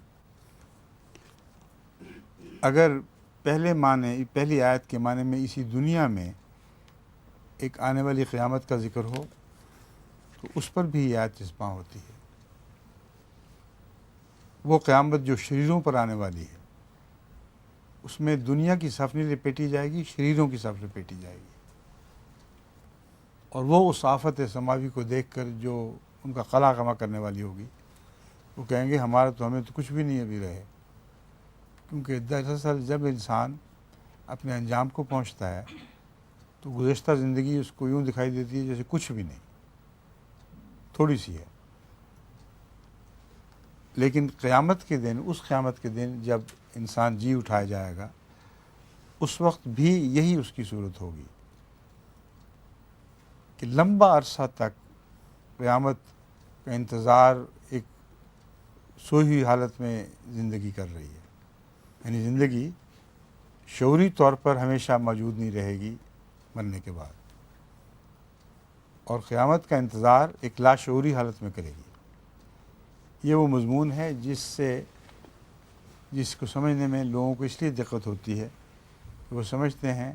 اگر پہلی آیت کے معنی میں اسی دنیا میں ایک آنے والی قیامت کا ذکر ہو تو اس پر بھی یہ آیت چسپاں ہوتی ہے. وہ قیامت جو شریروں پر آنے والی ہے، اس میں دنیا کی صف نہیں لپیٹی جائے گی، شریروں کی صف لپیٹی جائے گی. اور وہ اس آفت سماوی کو دیکھ کر جو ان کا قلع غمہ کرنے والی ہوگی، وہ کہیں گے ہمیں تو کچھ بھی نہیں ابھی رہے. کیونکہ دراصل جب انسان اپنے انجام کو پہنچتا ہے تو گزشتہ زندگی اس کو یوں دکھائی دیتی ہے جیسے کچھ بھی نہیں، تھوڑی سی ہے. لیکن قیامت کے دن، اس قیامت کے دن جب انسان جی اٹھایا جائے گا، اس وقت بھی یہی اس کی صورت ہوگی کہ لمبا عرصہ تک قیامت کا انتظار ایک سوئی ہوئی حالت میں زندگی کر رہی ہے. یعنی زندگی شعوری طور پر ہمیشہ موجود نہیں رہے گی مرنے کے بعد، اور قیامت کا انتظار ایک لاشعوری حالت میں کرے گی. یہ وہ مضمون ہے جس کو سمجھنے میں لوگوں کو اس لیے دقت ہوتی ہے کہ وہ سمجھتے ہیں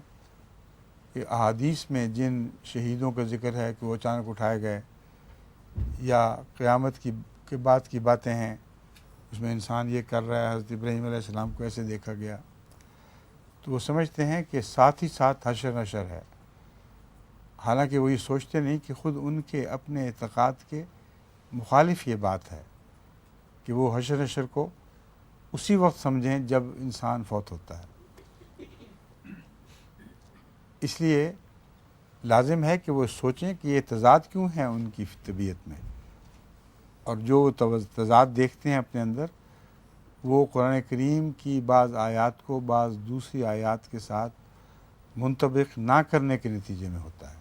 کہ احادیث میں جن شہیدوں کا ذکر ہے کہ وہ اچانک اٹھائے گئے یا قیامت کے بعد کی باتیں ہیں، اس میں انسان یہ کر رہا ہے، حضرت ابراہیم علیہ السلام کو ایسے دیکھا گیا، تو وہ سمجھتے ہیں کہ ساتھ ہی ساتھ حشر نشر ہے، حالانکہ وہ یہ سوچتے نہیں کہ خود ان کے اپنے اعتقاد کے مخالف یہ بات ہے کہ وہ حشر نشر کو اسی وقت سمجھیں جب انسان فوت ہوتا ہے۔ اس لیے لازم ہے کہ وہ سوچیں کہ یہ تضاد کیوں ہے ان کی طبیعت میں، اور جو تضاد دیکھتے ہیں اپنے اندر وہ قرآن کریم کی بعض آیات کو بعض دوسری آیات کے ساتھ منطبق نہ کرنے کے نتیجے میں ہوتا ہے۔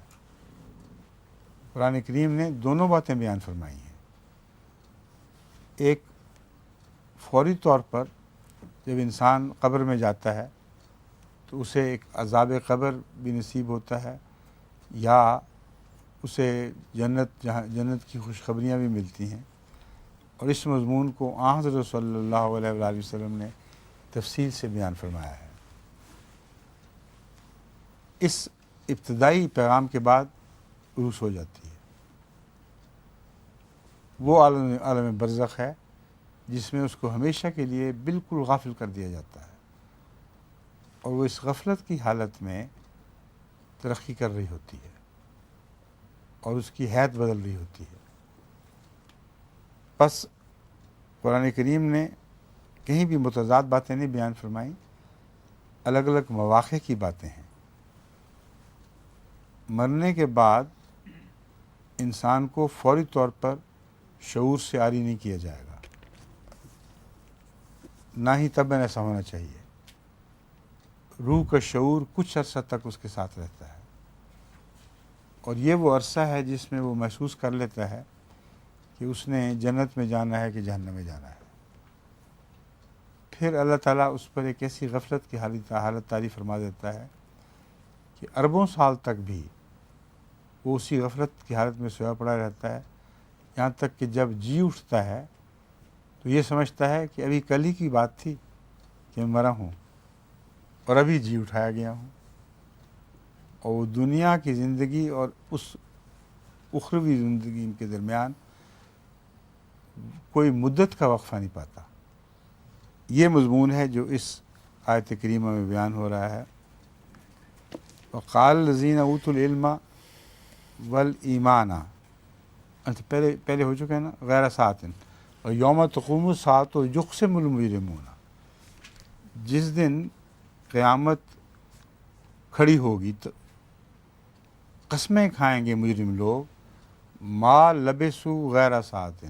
قرآن کریم نے دونوں باتیں بیان فرمائی ہیں، ایک فوری طور پر جب انسان قبر میں جاتا ہے تو اسے ایک عذاب قبر بھی نصیب ہوتا ہے، یا اسے جنت کی خوشخبریاں بھی ملتی ہیں، اور اس مضمون کو حضرت صلی اللہ علیہ وآلہ وسلم نے تفصیل سے بیان فرمایا ہے۔ اس ابتدائی پیغام کے بعد عروج ہو جاتی ہے، وہ عالم برزخ ہے جس میں اس کو ہمیشہ کے لیے بالکل غافل کر دیا جاتا ہے، اور وہ اس غفلت کی حالت میں ترقی کر رہی ہوتی ہے اور اس کی حیت بدل رہی ہوتی ہے۔ پس قرآن کریم نے کہیں بھی متضاد باتیں نہیں بیان فرمائیں، الگ الگ مواقع کی باتیں ہیں۔ مرنے کے بعد انسان کو فوری طور پر شعور سے عاری نہیں کیا جائے گا، نہ ہی تب ایسا ہونا چاہیے۔ روح کا شعور کچھ عرصہ تک اس کے ساتھ رہتا ہے، اور یہ وہ عرصہ ہے جس میں وہ محسوس کر لیتا ہے کہ اس نے جنت میں جانا ہے کہ جہنم میں جانا ہے۔ پھر اللہ تعالیٰ اس پر ایک ایسی غفلت کی حالت طاری فرما دیتا ہے کہ اربوں سال تک بھی وہ اسی غفلت کی حالت میں سویا پڑا رہتا ہے، یہاں تک کہ جب جی اٹھتا ہے تو یہ سمجھتا ہے کہ ابھی کل ہی کی بات تھی کہ میں مرا ہوں اور ابھی جی اٹھایا گیا ہوں، اور وہ دنیا کی زندگی اور اس اخروی زندگی کے درمیان کوئی مدت کا وقفہ نہیں پاتا۔ یہ مضمون ہے جو اس آیت کریمہ میں بیان ہو رہا ہے۔ وقال الذین اوتوا العلم والایمان، پہلے ہو چکا ہے نا، غیر ساعت، اور یوم تقوم الساعۃ یقسم المجرمون، جس دن قیامت کھڑی ہوگی تو قسمیں کھائیں گے مجرم لوگ، ما لبسوا غیر ساعت،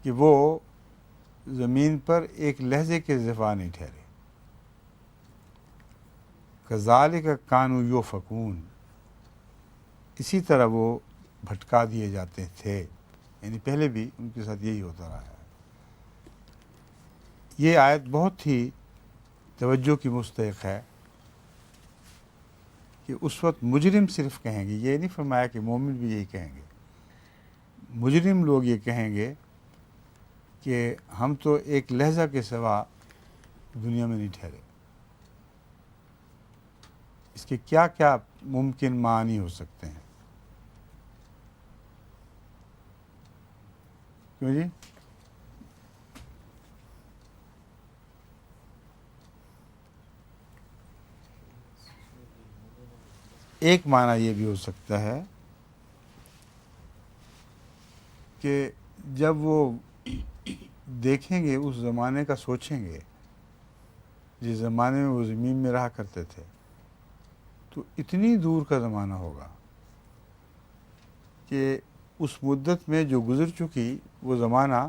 کہ وہ زمین پر ایک لہجے کے زفا نہیں ٹھہرے۔ کذالک کانوا یؤفکون، اسی طرح وہ بھٹکا دیے جاتے تھے، یعنی پہلے بھی ان کے ساتھ یہی ہوتا رہا ہے۔ یہ آیت بہت ہی توجہ کی مستحق ہے کہ اس وقت مجرم صرف کہیں گے، یہ نہیں فرمایا کہ مومن بھی یہی کہیں گے، مجرم لوگ یہ کہیں گے کہ ہم تو ایک لہجہ کے سوا دنیا میں نہیں ٹھہرے۔ اس کے کیا کیا ممکن معنی ہو سکتے ہیں؟ کیوں جی؟ ایک معنی یہ بھی ہو سکتا ہے کہ جب وہ دیکھیں گے اس زمانے کا، سوچیں گے جس زمانے میں وہ زمین میں رہا کرتے تھے، تو اتنی دور کا زمانہ ہوگا کہ اس مدت میں جو گزر چکی وہ زمانہ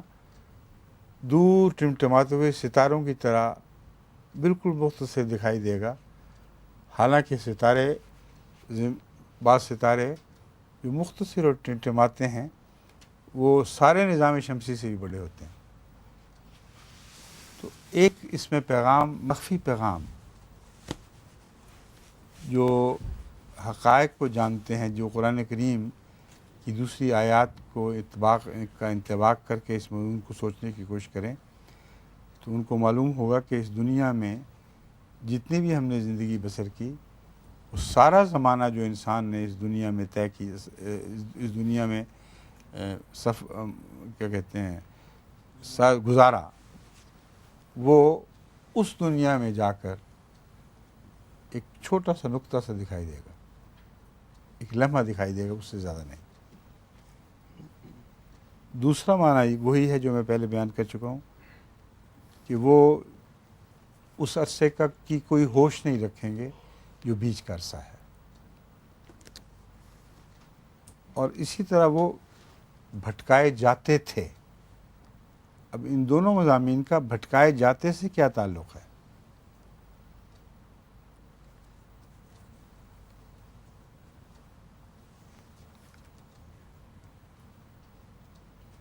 دور ٹمٹماتے ہوئے ستاروں کی طرح بالکل مختصر دکھائی دے گا، حالانکہ ستارے، بعض ستارے جو مختصر اور ٹمٹماتے ہیں وہ سارے نظام شمسی سے بھی بڑے ہوتے ہیں۔ تو ایک اس میں پیغام، مخفی پیغام، جو حقائق کو جانتے ہیں، جو قرآن کریم کی دوسری آیات کو انطباق کر کے اس مضمون کو سوچنے کی کوشش کریں، تو ان کو معلوم ہوگا کہ اس دنیا میں جتنی بھی ہم نے زندگی بسر کی وہ سارا زمانہ جو انسان نے اس دنیا میں طے کی، اس دنیا میں کیا کہتے ہیں گزارا، وہ اس دنیا میں جا کر ایک چھوٹا سا نقطہ سا دکھائی دے گا، ایک لمحہ دکھائی دے گا، اس سے زیادہ نہیں۔ دوسرا معنی وہی ہے جو میں پہلے بیان کر چکا ہوں کہ وہ اس عرصے کا کی کوئی ہوش نہیں رکھیں گے جو بیچ کا عرصہ ہے، اور اسی طرح وہ بھٹکائے جاتے تھے۔ اب ان دونوں مضامین کا بھٹکائے جاتے سے کیا تعلق ہے؟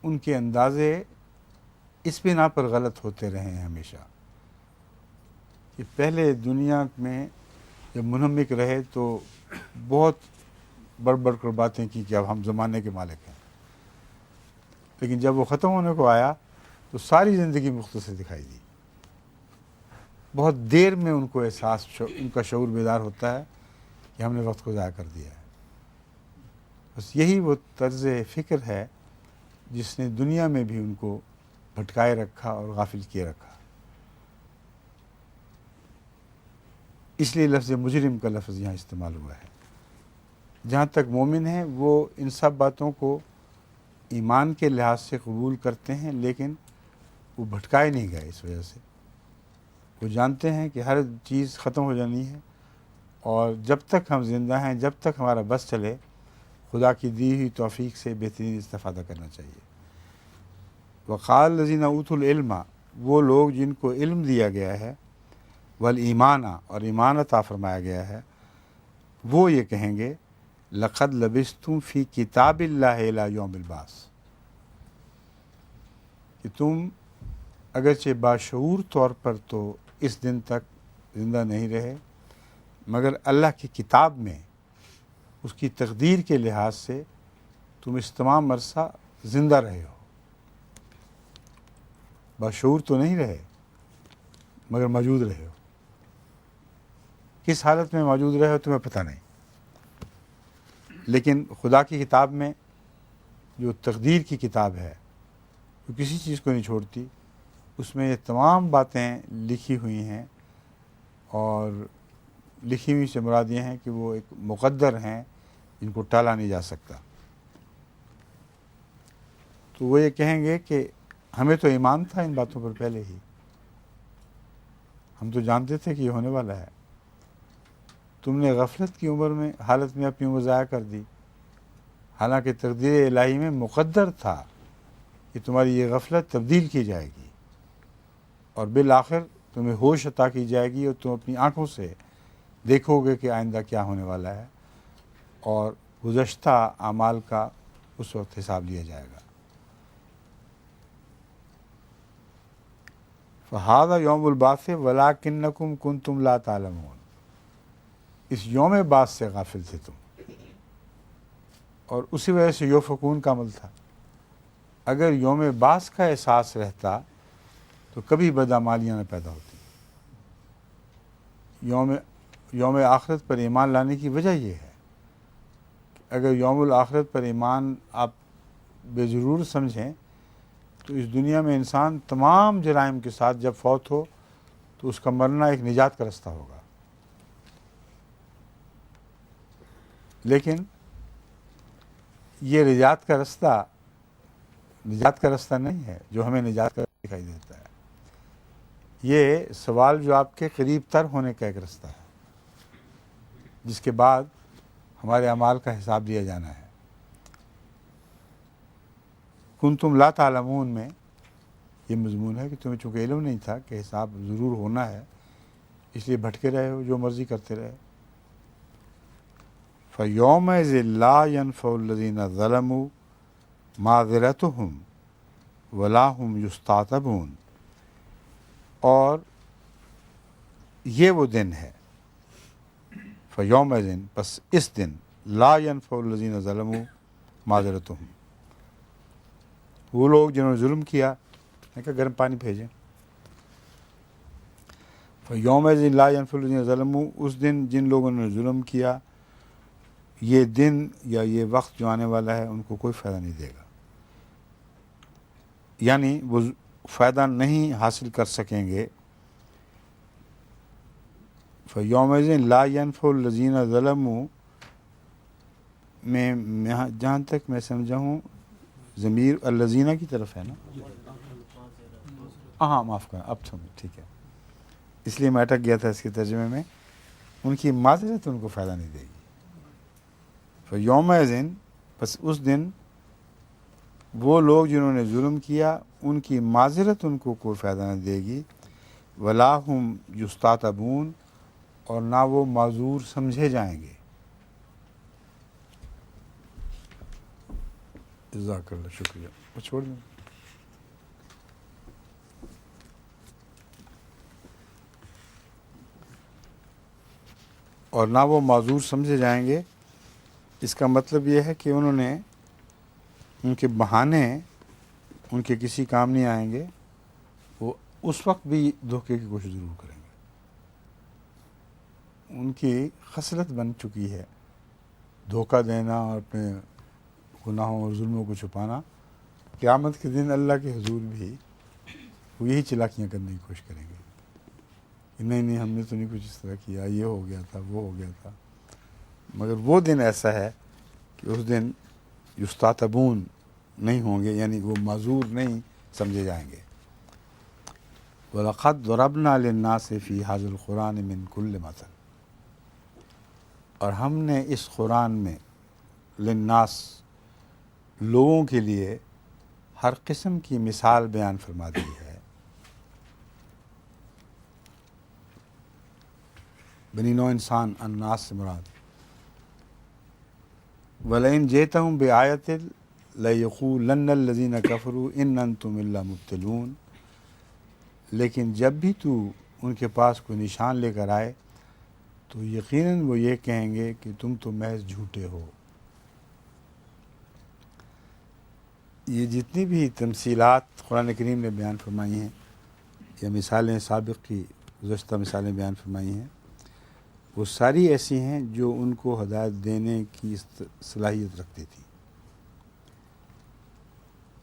ان کے اندازے اس بنا پر غلط ہوتے رہے ہیں ہمیشہ کہ پہلے دنیا میں جب منہمک رہے تو بہت بڑھ کر باتیں کی کہ اب ہم زمانے کے مالک ہیں، لیکن جب وہ ختم ہونے کو آیا تو ساری زندگی مختصر دکھائی دی۔ بہت دیر میں ان کو احساس، ان کا شعور بیدار ہوتا ہے کہ ہم نے وقت کو ضائع کر دیا ہے۔ بس یہی وہ طرز فکر ہے جس نے دنیا میں بھی ان کو بھٹکائے رکھا اور غافل کیے رکھا۔ اس لیے لفظ مجرم کا لفظ یہاں استعمال ہوا ہے۔ جہاں تک مومن ہیں وہ ان سب باتوں کو ایمان کے لحاظ سے قبول کرتے ہیں، لیکن وہ بھٹکائے نہیں گئے اس وجہ سے۔ وہ جانتے ہیں کہ ہر چیز ختم ہو جانی ہے، اور جب تک ہم زندہ ہیں، جب تک ہمارا بس چلے، خدا کی دی ہوئی توفیق سے بہترین استفادہ کرنا چاہیے۔ وقال الذین اوتوا العلم، وہ لوگ جن کو علم دیا گیا ہے، والایمان، اور ایمان عطا فرمایا گیا ہے، وہ یہ کہیں گے لقد لبثتم فی کتاب اللہ الی یوم البعث، کہ تم اگرچہ باشعور طور پر تو اس دن تک زندہ نہیں رہے، مگر اللہ کی کتاب میں اس کی تقدیر کے لحاظ سے تم اس تمام عرصہ زندہ رہے ہو۔ باشعور تو نہیں رہے مگر موجود رہے ہو۔ کس حالت میں موجود رہے ہو تمہیں پتہ نہیں، لیکن خدا کی کتاب میں جو تقدیر کی کتاب ہے، جو کسی چیز کو نہیں چھوڑتی، اس میں یہ تمام باتیں لکھی ہوئی ہیں، اور لکھی ہوئی سے مراد یہ ہیں کہ وہ ایک مقدر ہیں جن کو ٹالا نہیں جا سکتا۔ تو وہ یہ کہیں گے کہ ہمیں تو ایمان تھا ان باتوں پر پہلے ہی، ہم تو جانتے تھے کہ یہ ہونے والا ہے، تم نے غفلت کی عمر میں حالت میں اپنی عمر ضائع کر دی، حالانکہ تقدیر الہی میں مقدر تھا کہ تمہاری یہ غفلت تبدیل کی جائے گی، اور بالآخر تمہیں ہوش عطا کی جائے گی، اور تم اپنی آنکھوں سے دیکھو گے کہ آئندہ کیا ہونے والا ہے، اور گزشتہ اعمال کا اس وقت حساب لیا جائے گا۔ فَهَذَا يَوْمُ الْبَعْثِ وَلَٰكِنَّكُمْ كُنْتُمْ لَا تَعْلَمُونَ، اس یوم بعث سے غافل تھے تم، اور اسی وجہ سے یوفکون کا عمل تھا۔ اگر یوم بعث کا احساس رہتا تو کبھی بدعمالیاں نہ پیدا ہوتی۔ یوم آخرت پر ایمان لانے کی وجہ یہ ہے کہ اگر یوم الآخرت پر ایمان آپ بے ضرور سمجھیں تو اس دنیا میں انسان تمام جرائم کے ساتھ جب فوت ہو تو اس کا مرنا ایک نجات کا رستہ ہوگا، لیکن یہ نجات کا رستہ نہیں ہے جو ہمیں نجات کا دکھائی دیتا ہے۔ یہ سوال جواب کے قریب تر ہونے کا ایک رستہ ہے جس کے بعد ہمارے اعمال کا حساب لیا جانا ہے۔ کنتم لا تعلمون میں یہ مضمون ہے کہ تمہیں چونکہ علم نہیں تھا کہ حساب ضرور ہونا ہے، اس لیے بھٹکے رہے ہو، جو مرضی کرتے رہے۔ فَيَوْمَئِذٍ لَا يَنفَعُ الَّذِينَ ظَلَمُوا مَعْذِرَتُهُمْ وَلَا هُمْ يُسْتَعْتَبُونَ، اور یہ وہ دن ہے، فَيَوْمَئِذٍ، پس اس دن، لا يَنفَعُ الَّذِينَ ظَلَمُوا مَعْذِرَتُهُمْ، وہ لوگ جنہوں نے ظلم کیا، میں کہا گرم پانی بھیجیں، یوم لا ینفع الذین ظلموا، اس دن جن لوگوں نے ظلم کیا، یہ دن یا یہ وقت جو آنے والا ہے ان کو کوئی فائدہ نہیں دے گا، یعنی وہ فائدہ نہیں حاصل کر سکیں گے. فَيَوْمَئِذٍ لَا يَنْفَعُ الَّذِينَ ظَلَمُوا میں جہاں تک میں سمجھا ہوں ضمیر الذین کی طرف ہے نا. ہاں معاف کریں، اب سمجھ ٹھیک ہے، اس لیے میں اٹک گیا تھا اس کے ترجمے میں. ان کی معذرت ان کو فائدہ نہیں دے گی. فَيَوْمَئِذٍ بس اس دن وہ لوگ جنہوں نے ظلم کیا ان کی معذرت ان کو کوئی فائدہ نہ دے گی. وَلَا هُمْ يُسْتَعْتَبُونَ اور نہ وہ معذور سمجھے جائیں گے. جزاک اللہ، شکریہ. وہ چھوڑ دیں. اور نہ وہ معذور سمجھے جائیں گے، اس کا مطلب یہ ہے کہ انہوں نے ان کے بہانے ان کے کسی کام نہیں آئیں گے. وہ اس وقت بھی دھوکے کی کوشش ضرور کریں گے. ان کی خصلت بن چکی ہے دھوکہ دینا اور اپنے گناہوں اور ظلموں کو چھپانا. قیامت کے دن اللہ کے حضور بھی وہ یہی چلاکیاں کرنے کی کوشش کریں گے کہ نہیں ہم نے تو نہیں کچھ اس طرح کیا، یہ ہو گیا تھا، وہ ہو گیا تھا. مگر وہ دن ایسا ہے کہ اس دن یستعتبون نہیں ہوں گے، یعنی وہ معذور نہیں سمجھے جائیں گے. وَلَقَدْ ضَرَبْنَا لِلنَّاسِ فِي هَذَا الْقُرْآنِ مِنْ كُلِّ مَثَلٍ اور ہم نے اس قرآن میں للناس لوگوں کے لیے ہر قسم کی مثال بیان فرما دی ہے. بنی نوع انسان الناس سے مراد. وَلَئِنْ جِئْتَهُمْ بِآیَةٍ لَيَقُولَنَّ الَّذِينَ كَفَرُوا إِنْ أَنْتُمْ إِلَّا مُبْطِلُونَ لیکن جب بھی تو ان کے پاس کوئی نشان لے کر آئے تو یقیناً وہ یہ کہیں گے کہ تم تو محض جھوٹے ہو. یہ جتنی بھی تمثیلات قرآن کریم نے بیان فرمائی ہیں یا مثالیں سابق کی گزشتہ مثالیں بیان فرمائی ہیں، وہ ساری ایسی ہیں جو ان کو ہدایت دینے کی صلاحیت رکھتی تھی.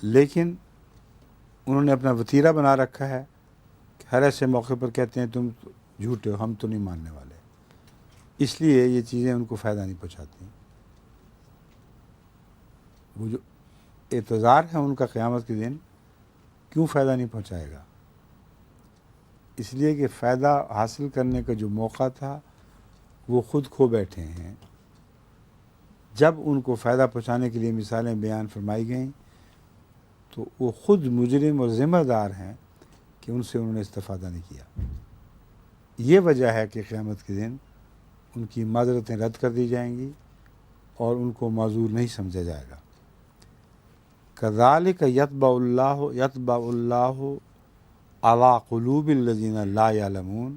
لیکن انہوں نے اپنا وتیرہ بنا رکھا ہے کہ ہر ایسے موقع پر کہتے ہیں تم جھوٹے ہو، ہم تو نہیں ماننے والے. اس لیے یہ چیزیں ان کو فائدہ نہیں پہنچاتی. وہ جو اعتذار ہے ان کا قیامت کے دن کیوں فائدہ نہیں پہنچائے گا؟ اس لیے کہ فائدہ حاصل کرنے کا جو موقع تھا وہ خود کھو بیٹھے ہیں. جب ان کو فائدہ پہنچانے کے لیے مثالیں بیان فرمائی گئیں تو وہ خود مجرم اور ذمہ دار ہیں کہ ان سے انہوں نے استفادہ نہیں کیا. یہ وجہ ہے کہ قیامت کے دن ان کی معذرتیں رد کر دی جائیں گی اور ان کو معذور نہیں سمجھا جائے گا. کذالک یطبع اللہ علی قلوب الذین لا یعلمون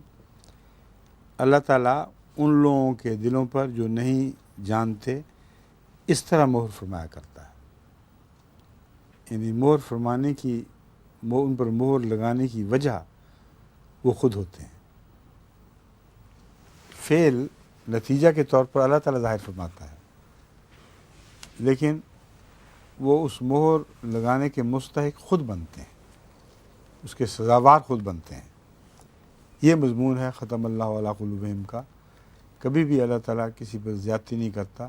اللہ تعالیٰ ان لوگوں کے دلوں پر جو نہیں جانتے اس طرح مہر فرمایا کرتا ہے. یعنی مہر فرمانے کی ان پر مہر لگانے کی وجہ وہ خود ہوتے ہیں. فعل نتیجہ کے طور پر اللہ تعالیٰ ظاہر فرماتا ہے، لیکن وہ اس مہر لگانے کے مستحق خود بنتے ہیں، اس کے سزاوار خود بنتے ہیں. یہ مضمون ہے ختم اللہ علی قلوبہم کا. کبھی بھی اللہ تعالیٰ کسی پر زیادتی نہیں کرتا،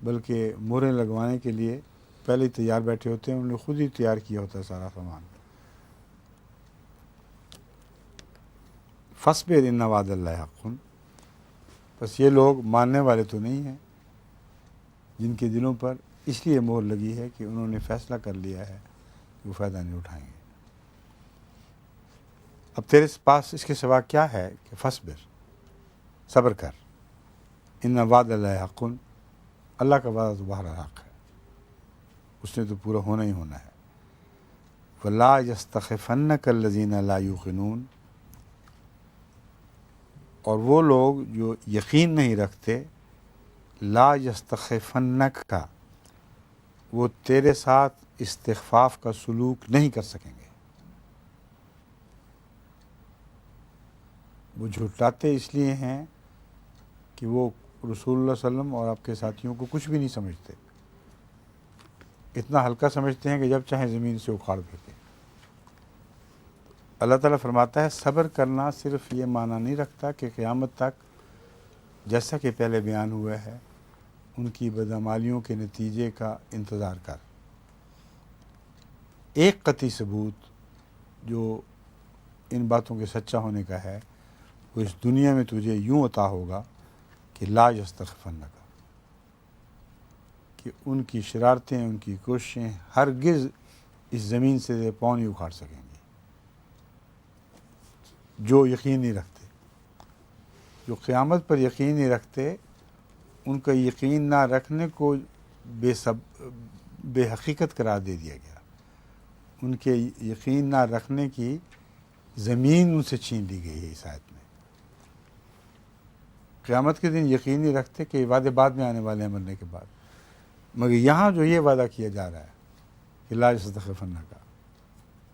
بلکہ مہریں لگوانے کے لیے پہلے ہی تیار بیٹھے ہوتے ہیں. انہوں نے خود ہی تیار کیا ہوتا ہے سارا سامان. فاصبر ان وعد اللہ حق. بس یہ لوگ ماننے والے تو نہیں ہیں جن کے دلوں پر اس لیے مہر لگی ہے کہ انہوں نے فیصلہ کر لیا ہے کہ وہ فائدہ نہیں اٹھائیں گے. اب تیرے پاس اس کے سوا کیا ہے کہ فاصبر، صبر کر. ان وعد اللہ حق، اللہ کا وعدہ تو بہرحال حق ہے، اس نے تو پورا ہونا ہی ہونا ہے. وَلَا يَسْتَخِفَنَّكَ الَّذِينَ لَا يُوقِنُونَ اور وہ لوگ جو یقین نہیں رکھتے، لا یستخفنک کا وہ تیرے ساتھ استخفاف کا سلوک نہیں کر سکیں گے. وہ جھٹلاتے اس لیے ہیں کہ وہ رسول اللہ صلی اللہ علیہ وسلم اور آپ کے ساتھیوں کو کچھ بھی نہیں سمجھتے، اتنا ہلکا سمجھتے ہیں کہ جب چاہیں زمین سے اکھاڑ دیتے۔ اللہ تعالیٰ فرماتا ہے صبر کرنا صرف یہ معنی نہیں رکھتا کہ قیامت تک جیسا کہ پہلے بیان ہوا ہے ان کی بدعمالیوں کے نتیجے کا انتظار کر۔ ایک قطعی ثبوت جو ان باتوں کے سچا ہونے کا ہے وہ اس دنیا میں تجھے یوں عطا ہوگا کہ لا یستخفنک، کہ ان کی شرارتیں، ان کی کوششیں ہرگز اس زمین سے پاؤں نہیں اکھاڑ سکیں گی۔ جو یقین نہیں رکھتے، جو قیامت پر یقین نہیں رکھتے، ان کا یقین نہ رکھنے کو بے حقیقت قرار دے دیا گیا، ان کے یقین نہ رکھنے کی زمین ان سے چھین لی گئی ہے اس آیت میں۔ قیامت کے دن یقین نہیں رکھتے کہ وعدے بعد میں آنے والے ہیں مرنے کے بعد، مگر یہاں جو یہ وعدہ کیا جا رہا ہے کہ لا یستخفنک کا،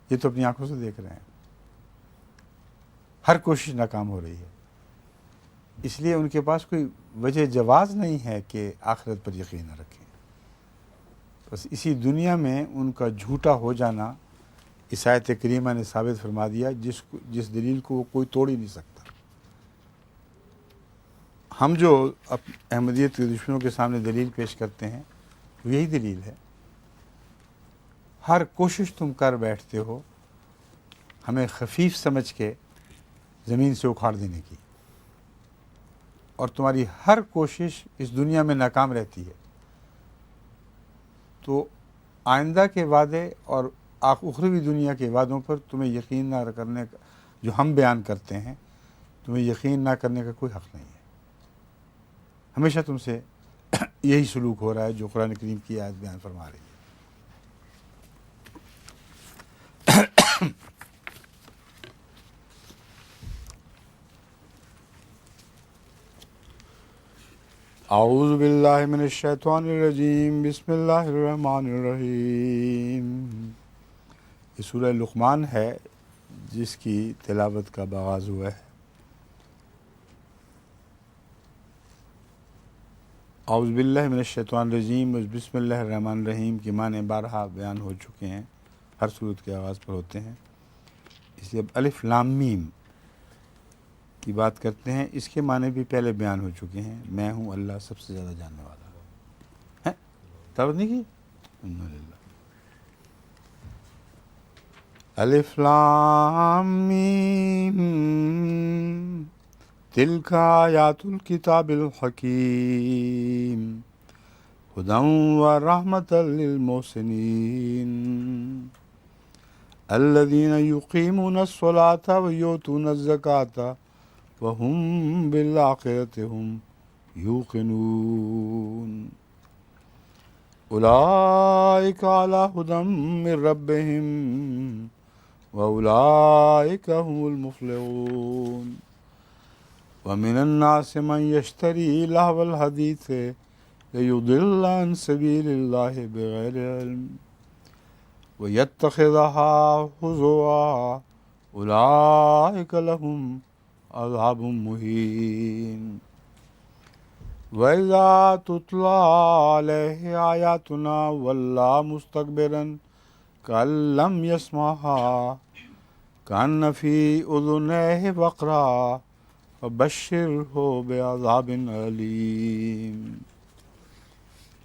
یہ تو اپنی آنکھوں سے دیکھ رہے ہیں، ہر کوشش ناکام ہو رہی ہے، اس لیے ان کے پاس کوئی وجہ جواز نہیں ہے کہ آخرت پر یقین نہ رکھیں۔ بس اسی دنیا میں ان کا جھوٹا ہو جانا اس آیت کریمہ نے ثابت فرما دیا، جس دلیل کو وہ کوئی توڑ ہی نہیں سکتا۔ ہم جو احمدیت کے دشمنوں کے سامنے دلیل پیش کرتے ہیں وہ یہی دلیل ہے۔ ہر کوشش تم کر بیٹھتے ہو ہمیں خفیف سمجھ کے زمین سے اکھاڑ دینے کی، اور تمہاری ہر کوشش اس دنیا میں ناکام رہتی ہے، تو آئندہ کے وعدے اور اخروی دنیا کے وعدوں پر تمہیں یقین نہ کرنے کا جو ہم بیان کرتے ہیں، تمہیں یقین نہ کرنے کا کوئی حق نہیں ہے۔ ہمیشہ تم سے یہی سلوک ہو رہا ہے جو قرآن کریم کی آیت بیان فرما رہی ہے۔ اعوذ باللہ من الشیطان الرجیم، بسم اللہ الرحمن الرحیم۔ یہ سورہ لقمان ہے جس کی تلاوت کا آغاز ہوا ہے۔ اعوذ باللہ من الشیطان الرجیم، بسم اللہ الرحمن الرحیم کے معنی بارہا بیان ہو چکے ہیں، ہر سورت کے آغاز پر ہوتے ہیں، اس لیے اب الف لام میم کی بات کرتے ہیں۔ اس کے معنی بھی پہلے بیان ہو چکے ہیں، میں ہوں اللہ سب سے زیادہ جاننے والا ہے۔ تلاوت نہیں کی؟ الحمدللہ۔ الف لام میم تلک آیات الکتاب الحکیم ہدی ورحمۃ للمحسنین الذین یقیمون الصلاۃ ویؤتون الزکاۃ وهم بالآخرۃ هم یوقنون اولئک علی ھدی من ربہم واولئک هم المفلحون ومن الناس من یشتری لہو الحدیث لیضل عن سبیل اللہ بغیر علم ویتخذها ہزوا اولئک لهم عذاب مہین وَإِذَا تُتْلَىٰ عَلَيْهِ آيَاتُنَا وَلَّىٰ مُسْتَكْبِرًا كَأَن لَّمْ يَسْمَعْهَا كَأَنَّ فِي أُذُنَيْهِ وَقْرًا فَبَشِّرْهُ بِعَذَابٍ أَلِيمٍ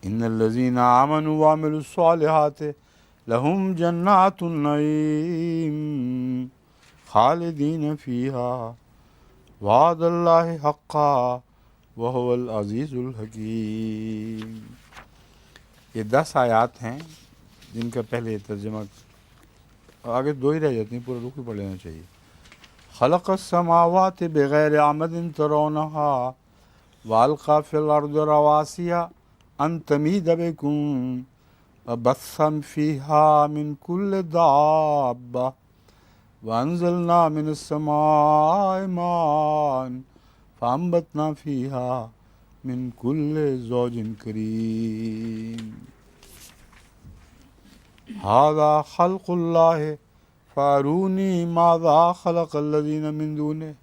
إِنَّ الَّذِينَ آمَنُوا وَعَمِلُوا الصَّالِحَاتِ لَهُمْ جَنَّاتُ النَّعِيمِ خَالِدِينَ فِيهَا وعد اللہ حقا وهو العزیز الحکیم۔ یہ 10 آیات ہیں جن کا پہلے ترجمہ، آگے 2 ہی رہ جاتی ہیں، پورا رکو پڑھ لینا چاہیے۔ خلق السماوات بغیر عمد ترونها والقى في الارض رواسي ان تميد بكم وبث فيها من كل دابة وأنزلنا من السماء ماء فأنبتنا فيها من كل زوج كريم هذا خلق الله فاروني ماذا خلق الذين من دونه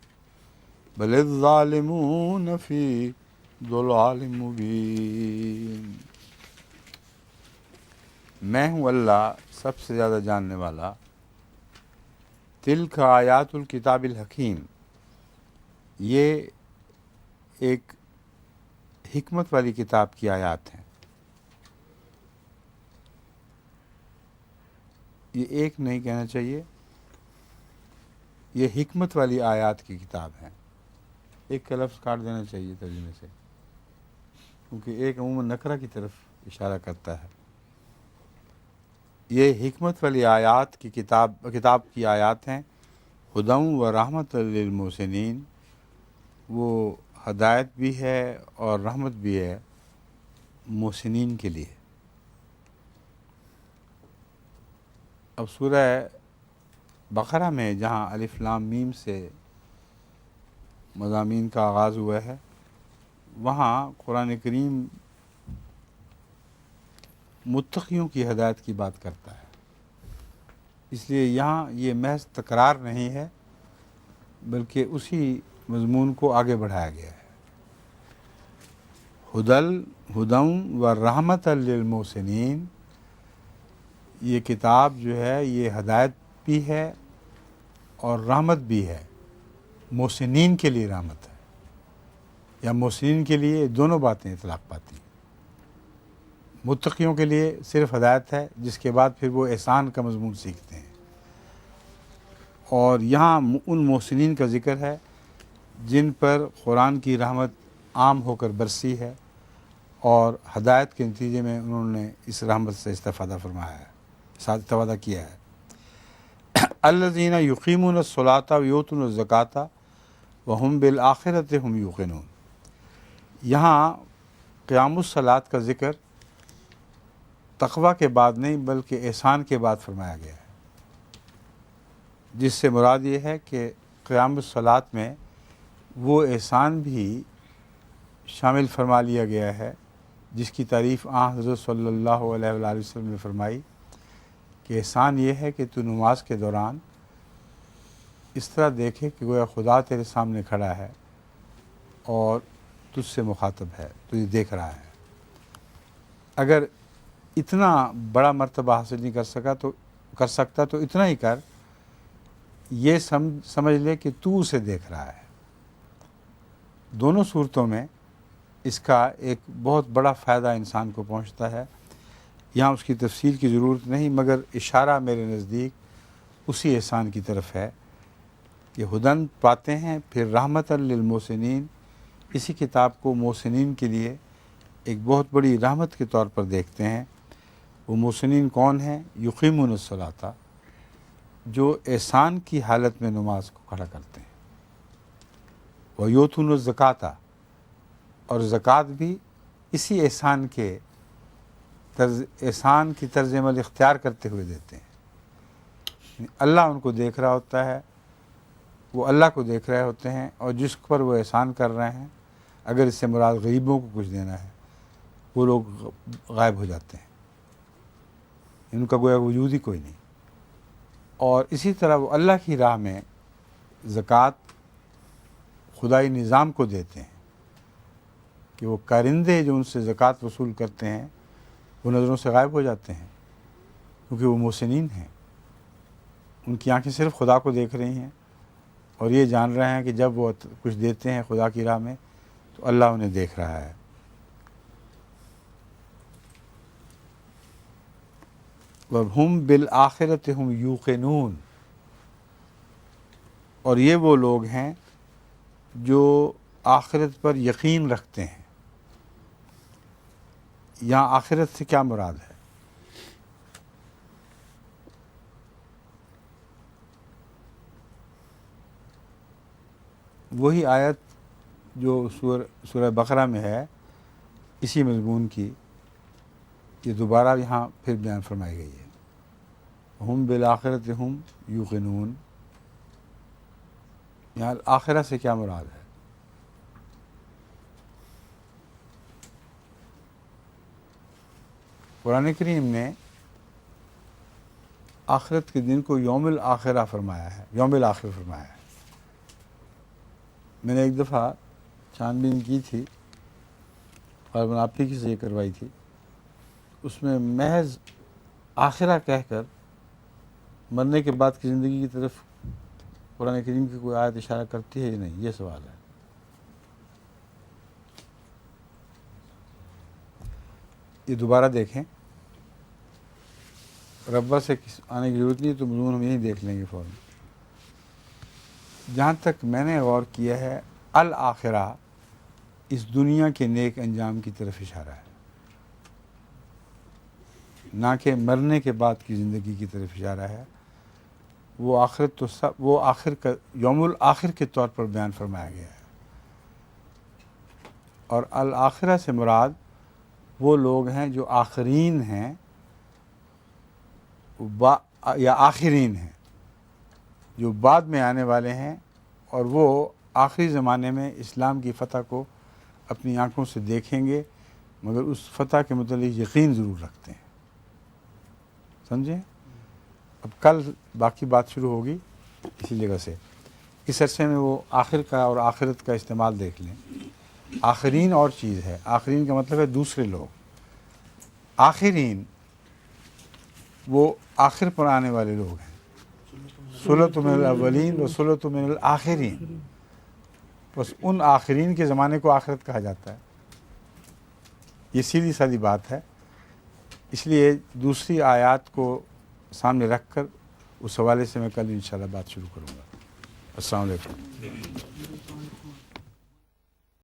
بل الظالمون فی ضلال مبین۔ میں ہوں اللہ سب سے زیادہ جاننے والا۔ تلک آیات الکتاب الحکیم، یہ ایک حکمت والی کتاب کی آیات ہیں۔ یہ ایک نہیں کہنا چاہیے، یہ حکمت والی آیات کی کتاب ہے۔ ایک کا لفظ کاٹ دینا چاہیے ترجمے سے، کیونکہ ایک عموماً نکرہ کی طرف اشارہ کرتا ہے۔ یہ حکمت والی آیات کی کتاب کی آیات ہیں، ہدی و رحمت للمحسنین، وہ ہدایت بھی ہے اور رحمت بھی ہے محسنین کے لیے۔ اب سورہ بقرہ میں جہاں الف لام میم سے مضامین کا آغاز ہوا ہے، وہاں قرآن کریم متقیوں کی ہدایت کی بات کرتا ہے، اس لیے یہاں یہ محض تکرار نہیں ہے بلکہ اسی مضمون کو آگے بڑھایا گیا ہے۔ ہدی و رحمت للمحسنین، یہ کتاب جو ہے یہ ہدایت بھی ہے اور رحمت بھی ہے، محسنین کے لیے رحمت ہے، یا محسنین کے لیے دونوں باتیں اطلاق پاتی ہیں۔ متقیوں کے لیے صرف ہدایت ہے، جس کے بعد پھر وہ احسان کا مضمون سیکھتے ہیں، اور یہاں ان محسنین کا ذکر ہے جن پر قرآن کی رحمت عام ہو کر برسی ہے اور ہدایت کے نتیجے میں انہوں نے اس رحمت سے استفادہ فرمایا ہے، استفادہ کیا ہے۔ الذین یقیمون الصلاۃ ویؤتون الزکاۃ وہم بالآخرۃ ہم یوقنون، یہاں قیام الصلاۃ کا ذکر تقویٰ کے بعد نہیں بلکہ احسان کے بعد فرمایا گیا ہے، جس سے مراد یہ ہے کہ قیام الصلاۃ میں وہ احسان بھی شامل فرما لیا گیا ہے جس کی تعریف حضرت صلی اللہ علیہ وآلہ وسلم نے فرمائی کہ احسان یہ ہے کہ تو نماز کے دوران اس طرح دیکھے کہ گویا خدا تیرے سامنے کھڑا ہے اور تجھ سے مخاطب ہے، تجھے دیکھ رہا ہے۔ اگر اتنا بڑا مرتبہ حاصل نہیں کر سکتا تو اتنا ہی کر، یہ سمجھ لے کہ تو اسے دیکھ رہا ہے۔ دونوں صورتوں میں اس کا ایک بہت بڑا فائدہ انسان کو پہنچتا ہے۔ یہاں اس کی تفصیل کی ضرورت نہیں، مگر اشارہ میرے نزدیک اسی احسان کی طرف ہے کہ ہدن پاتے ہیں، پھر رحمت للمحسنین، اسی کتاب کو محسنین کے لیے ایک بہت بڑی رحمت کے طور پر دیکھتے ہیں۔ وہ محسنین کون ہیں؟ یقیمون الصلاۃ، جو احسان کی حالت میں نماز کو کھڑا کرتے ہیں، ویؤتون الزکاۃ، اور زکوٰۃ بھی اسی احسان کی طرز عمل اختیار کرتے ہوئے دیتے ہیں۔ اللہ ان کو دیکھ رہا ہوتا ہے، وہ اللہ کو دیکھ رہے ہوتے ہیں، اور جس پر وہ احسان کر رہے ہیں، اگر اس سے مراد غریبوں کو کچھ دینا ہے، وہ لوگ غائب ہو جاتے ہیں، ان کا گویا وجود ہی کوئی نہیں۔ اور اسی طرح وہ اللہ کی راہ میں زکوٰۃ خدائی نظام کو دیتے ہیں کہ وہ کارندے جو ان سے زکوٰۃ وصول کرتے ہیں وہ نظروں سے غائب ہو جاتے ہیں، کیونکہ وہ محسنین ہیں، ان کی آنکھیں صرف خدا کو دیکھ رہی ہیں اور یہ جان رہے ہیں کہ جب وہ کچھ دیتے ہیں خدا کی راہ میں تو اللہ انہیں دیکھ رہا ہے۔ وَهُمْ بِالْآخِرَةِ هُمْ یوقنون، اور یہ وہ لوگ ہیں جو آخرت پر یقین رکھتے ہیں۔ یہاں آخرت سے کیا مراد ہے؟ وہی آیت جو سورہ بقرہ میں ہے، اسی مضمون کی، یہ دوبارہ یہاں پھر بیان فرمائی گئی ہے۔ ہم بالآخرۃ ہم یوقنون، یہاں آخرہ سے کیا مراد ہے؟ قرآن کریم نے آخرت کے دن کو یوم الآخرہ فرمایا ہے، یوم الآخر فرمایا ہے۔ میں نے ایک دفعہ چھان بین کی تھی اور آپ ہی کی سے یہ کروائی تھی، اس میں محض آخرہ کہہ کر مرنے کے بعد کی زندگی کی طرف قرآن کریم کی کوئی آیت اشارہ کرتی ہے یا نہیں، یہ سوال ہے۔ یہ دوبارہ دیکھیں، ربا سے آنے کی ضرورت نہیں، تو مضمون ہم یہیں دیکھ لیں گے فوراً۔ جہاں تک میں نے غور کیا ہے، الآخرہ اس دنیا کے نیک انجام کی طرف اشارہ ہے، نہ کہ مرنے کے بعد کی زندگی کی طرف اشارہ ہے۔ وہ آخرت تو وہ آخر کا یوم الآخر کے طور پر بیان فرمایا گیا ہے، اور الآخرہ سے مراد وہ لوگ ہیں جو آخرین ہیں یا آخرین ہیں، جو بعد میں آنے والے ہیں، اور وہ آخری زمانے میں اسلام کی فتح کو اپنی آنکھوں سے دیکھیں گے، مگر اس فتح کے متعلق یقین ضرور رکھتے ہیں۔ سمجھیں؟ اب کل باقی بات شروع ہوگی اسی جگہ سے۔ اس عرصے میں وہ آخر کا اور آخرت کا استعمال دیکھ لیں۔ آخرین اور چیز ہے، آخرین کا مطلب ہے دوسرے لوگ، آخرین وہ آخر پر آنے والے لوگ ہیں، ثلۃ من الاولین و ثلۃ من الآخرین، بس ان آخرین کے زمانے کو آخرت کہا جاتا ہے۔ یہ سیدھی سادی بات ہے، اس لیے دوسری آیات کو سامنے رکھ کر اس حوالے سے میں کل انشاءاللہ بات شروع کروں گا۔ السلام علیکم۔